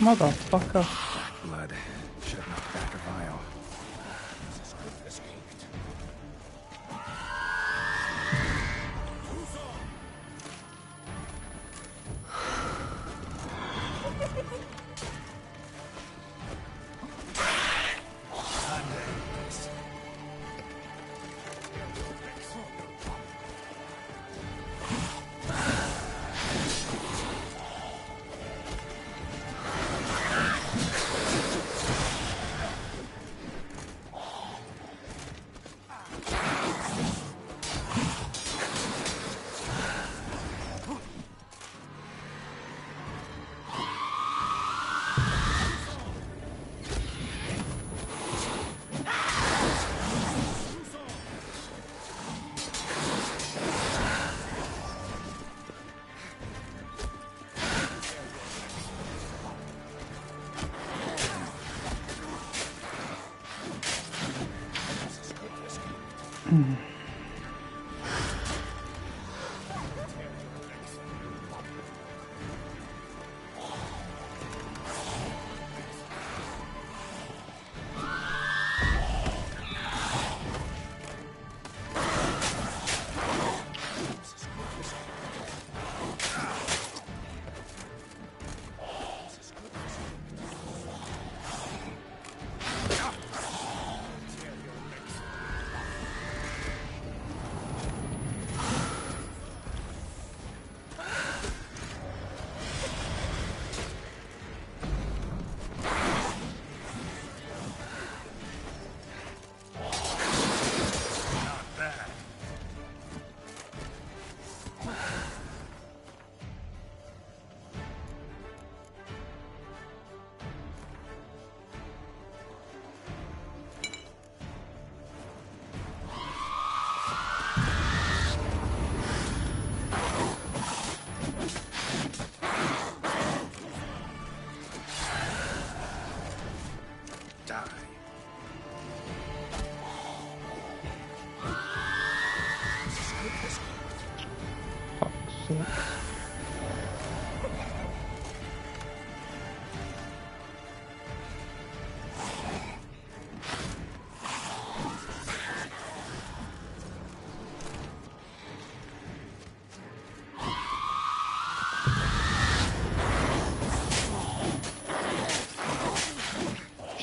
Motherfucker. Blood. Should have knocked back a vial.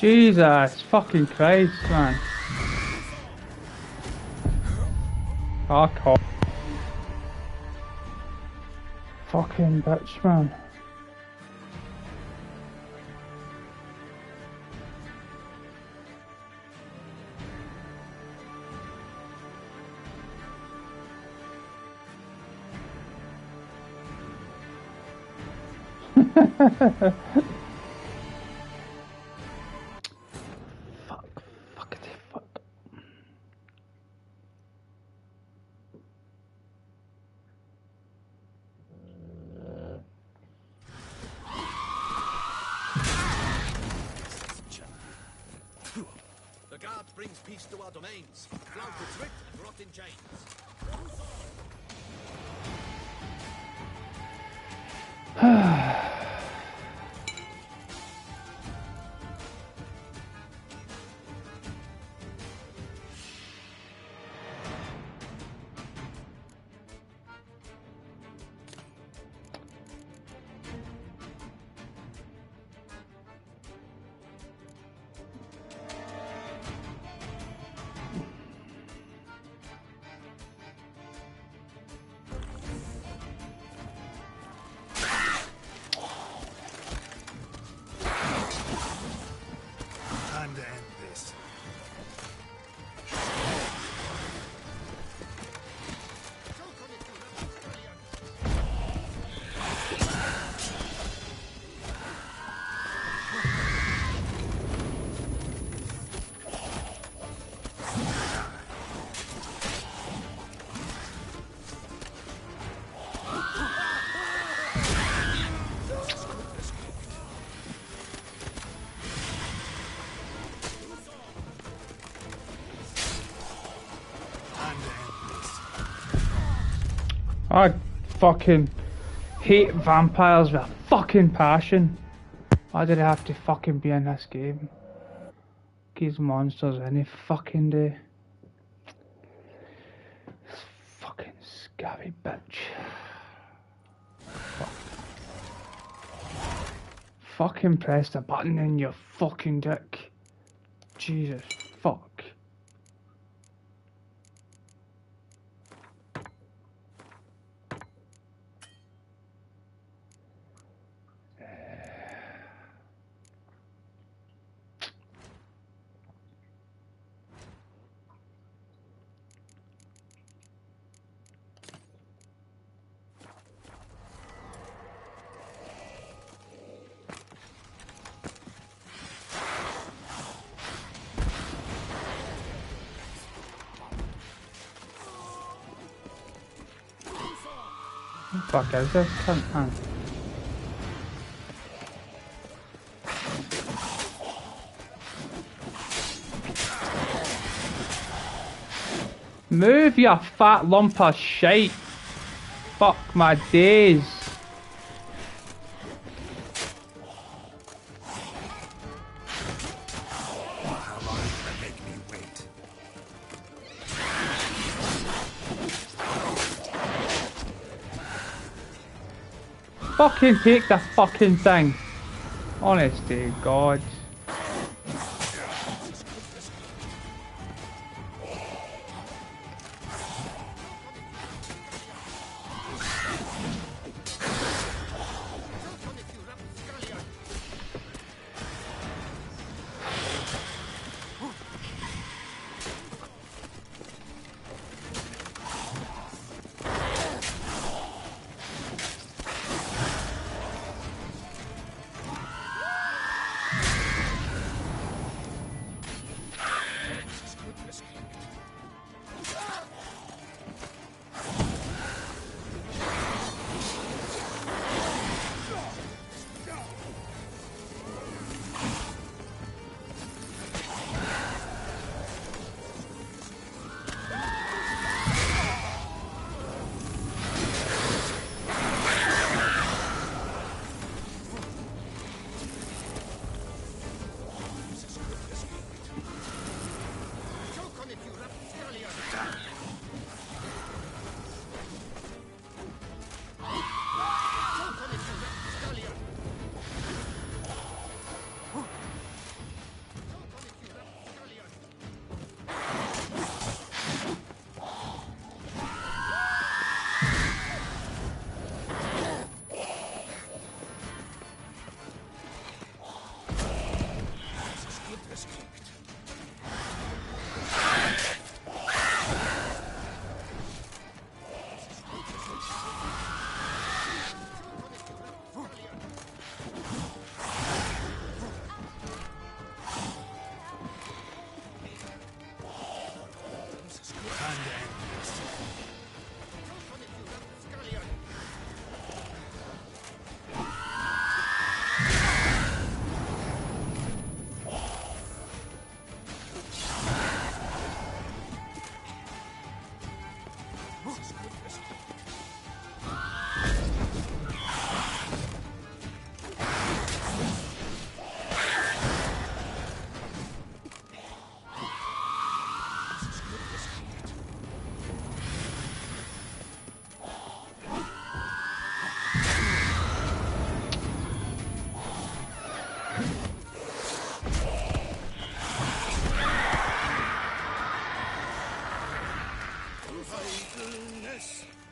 Jesus fucking Christ, man. Fuck off. Fucking bitch, man. The guard brings peace to our domains. Flout its writ and rot in chains. Time to end this. I fucking hate vampires with a fucking passion. Why did it have to fucking be in this game? These monsters any fucking day. This fucking scabby bitch. Fuck. Fucking press the button in your fucking dick. Jesus fuck. Fuck is this cunt, man? Move, you fat lump of shite. Fuck my days. Fucking take the fucking thing. Honest to God.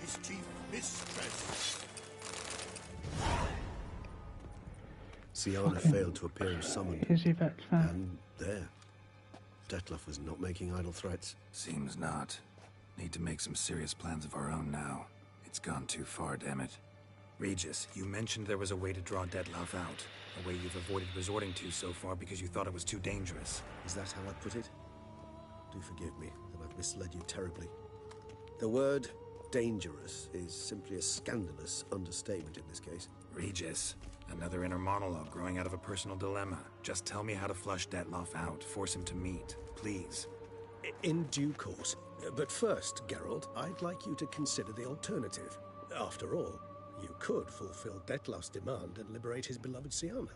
His chief mistress. Syanna failed to appear as summoned. And there. Dettlaff was not making idle threats. Seems not. Need to make some serious plans of our own now. It's gone too far, damn it. Regis, you mentioned there was a way to draw Dettlaff out. A way you've avoided resorting to so far because you thought it was too dangerous. Is that how I put it? Do forgive me that I've misled you terribly. The word dangerous is simply a scandalous understatement in this case. Regis, another inner monologue growing out of a personal dilemma. Just tell me how to flush Dettlaff out. Force him to meet, please. In due course. But first, Geralt, I'd like you to consider the alternative. After all, you could fulfill Dettlaff's demand and liberate his beloved Syanna.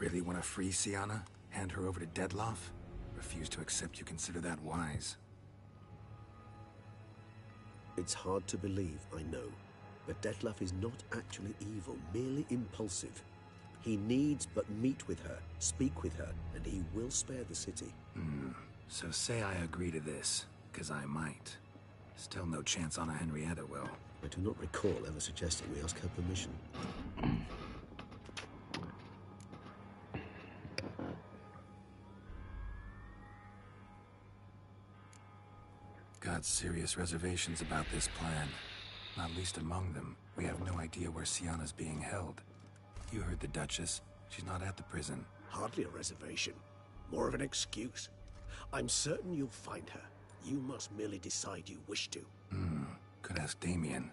Really want to free Siana? Hand her over to Dettlaff? Refuse to accept you consider that wise. It's hard to believe, I know. But Dettlaff is not actually evil, merely impulsive. He needs but meet with her, speak with her, and he will spare the city. So say I agree to this, because I might. Still no chance Anna Henrietta will. I do not recall ever suggesting we ask her permission. Got serious reservations about this plan. Not least among them, we have no idea where Siana's being held. You heard the Duchess. She's not at the prison. Hardly a reservation. More of an excuse. I'm certain you'll find her. You must merely decide you wish to. Could ask Damien.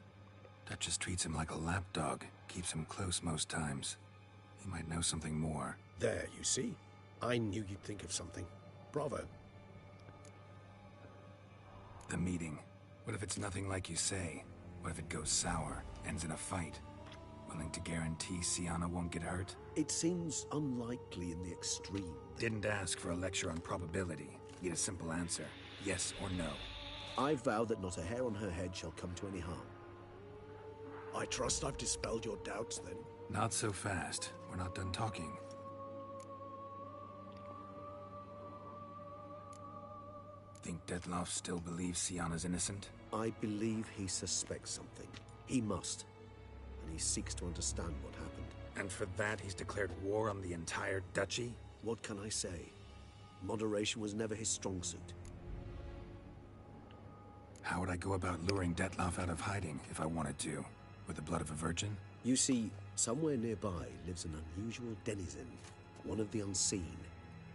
Duchess treats him like a lapdog. Keeps him close most times. He might know something more. There, you see? I knew you'd think of something. Bravo. The meeting. What if it's nothing like you say? What if it goes sour, ends in a fight? Willing to guarantee Siana won't get hurt? It seems unlikely in the extreme. Didn't ask for a lecture on probability. Need a simple answer. Yes or no. I vow that not a hair on her head shall come to any harm. I trust I've dispelled your doubts, then. Not so fast. We're not done talking. Think Dettlaff still believes Siana's innocent? I believe he suspects something. He must. And he seeks to understand what happened. And for that, he's declared war on the entire duchy? What can I say? Moderation was never his strong suit. How would I go about luring Dettlaff out of hiding if I wanted to? With the blood of a virgin? You see, somewhere nearby lives an unusual denizen. One of the unseen,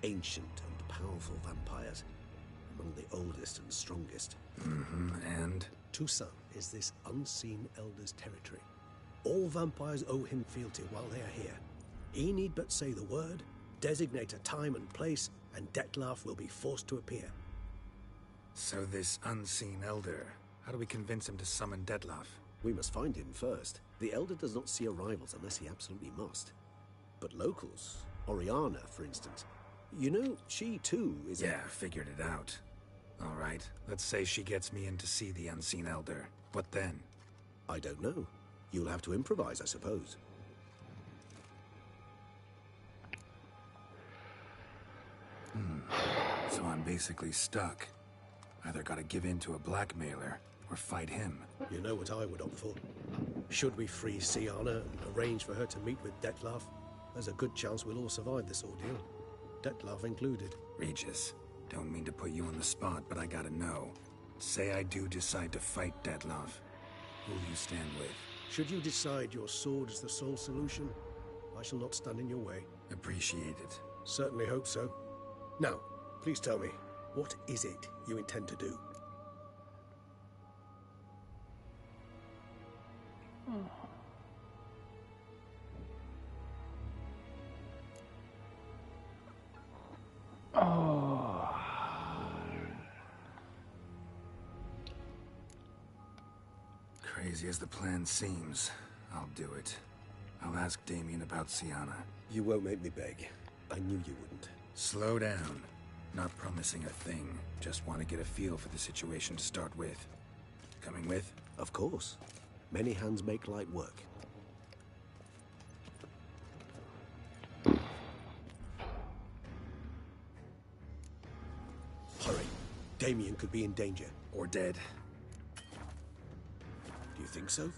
ancient and powerful vampires. Among the oldest and strongest. And? Toussaint is this unseen elder's territory. All vampires owe him fealty while they are here. He need but say the word, designate a time and place, and Dettlaff will be forced to appear. So this unseen elder, how do we convince him to summon Dettlaff? We must find him first. The elder does not see arrivals unless he absolutely must. But locals, Oriana, for instance, you know, she too is... Yeah, figured it out. All right, let's say she gets me in to see the unseen elder. What then? I don't know. You'll have to improvise, I suppose. So I'm basically stuck. Either gotta give in to a blackmailer, or fight him. You know what I would opt for? Should we free Siana and arrange for her to meet with Dettlaff, there's a good chance we'll all survive this ordeal. Dettlaff included. Regis, don't mean to put you on the spot, but I gotta know. Say I do decide to fight Dettlaff. Who'll you stand with? Should you decide your sword is the sole solution, I shall not stand in your way. Appreciate it. Certainly hope so. Now, please tell me, what is it you intend to do? Crazy as the plan seems, I'll do it. I'll ask Damien about Siana. You won't make me beg. I knew you wouldn't. Slow down. Not promising a thing. Just want to get a feel for the situation to start with. Coming with? Of course. Many hands make light work. Hurry. Damien could be in danger. Or dead. Do you think so?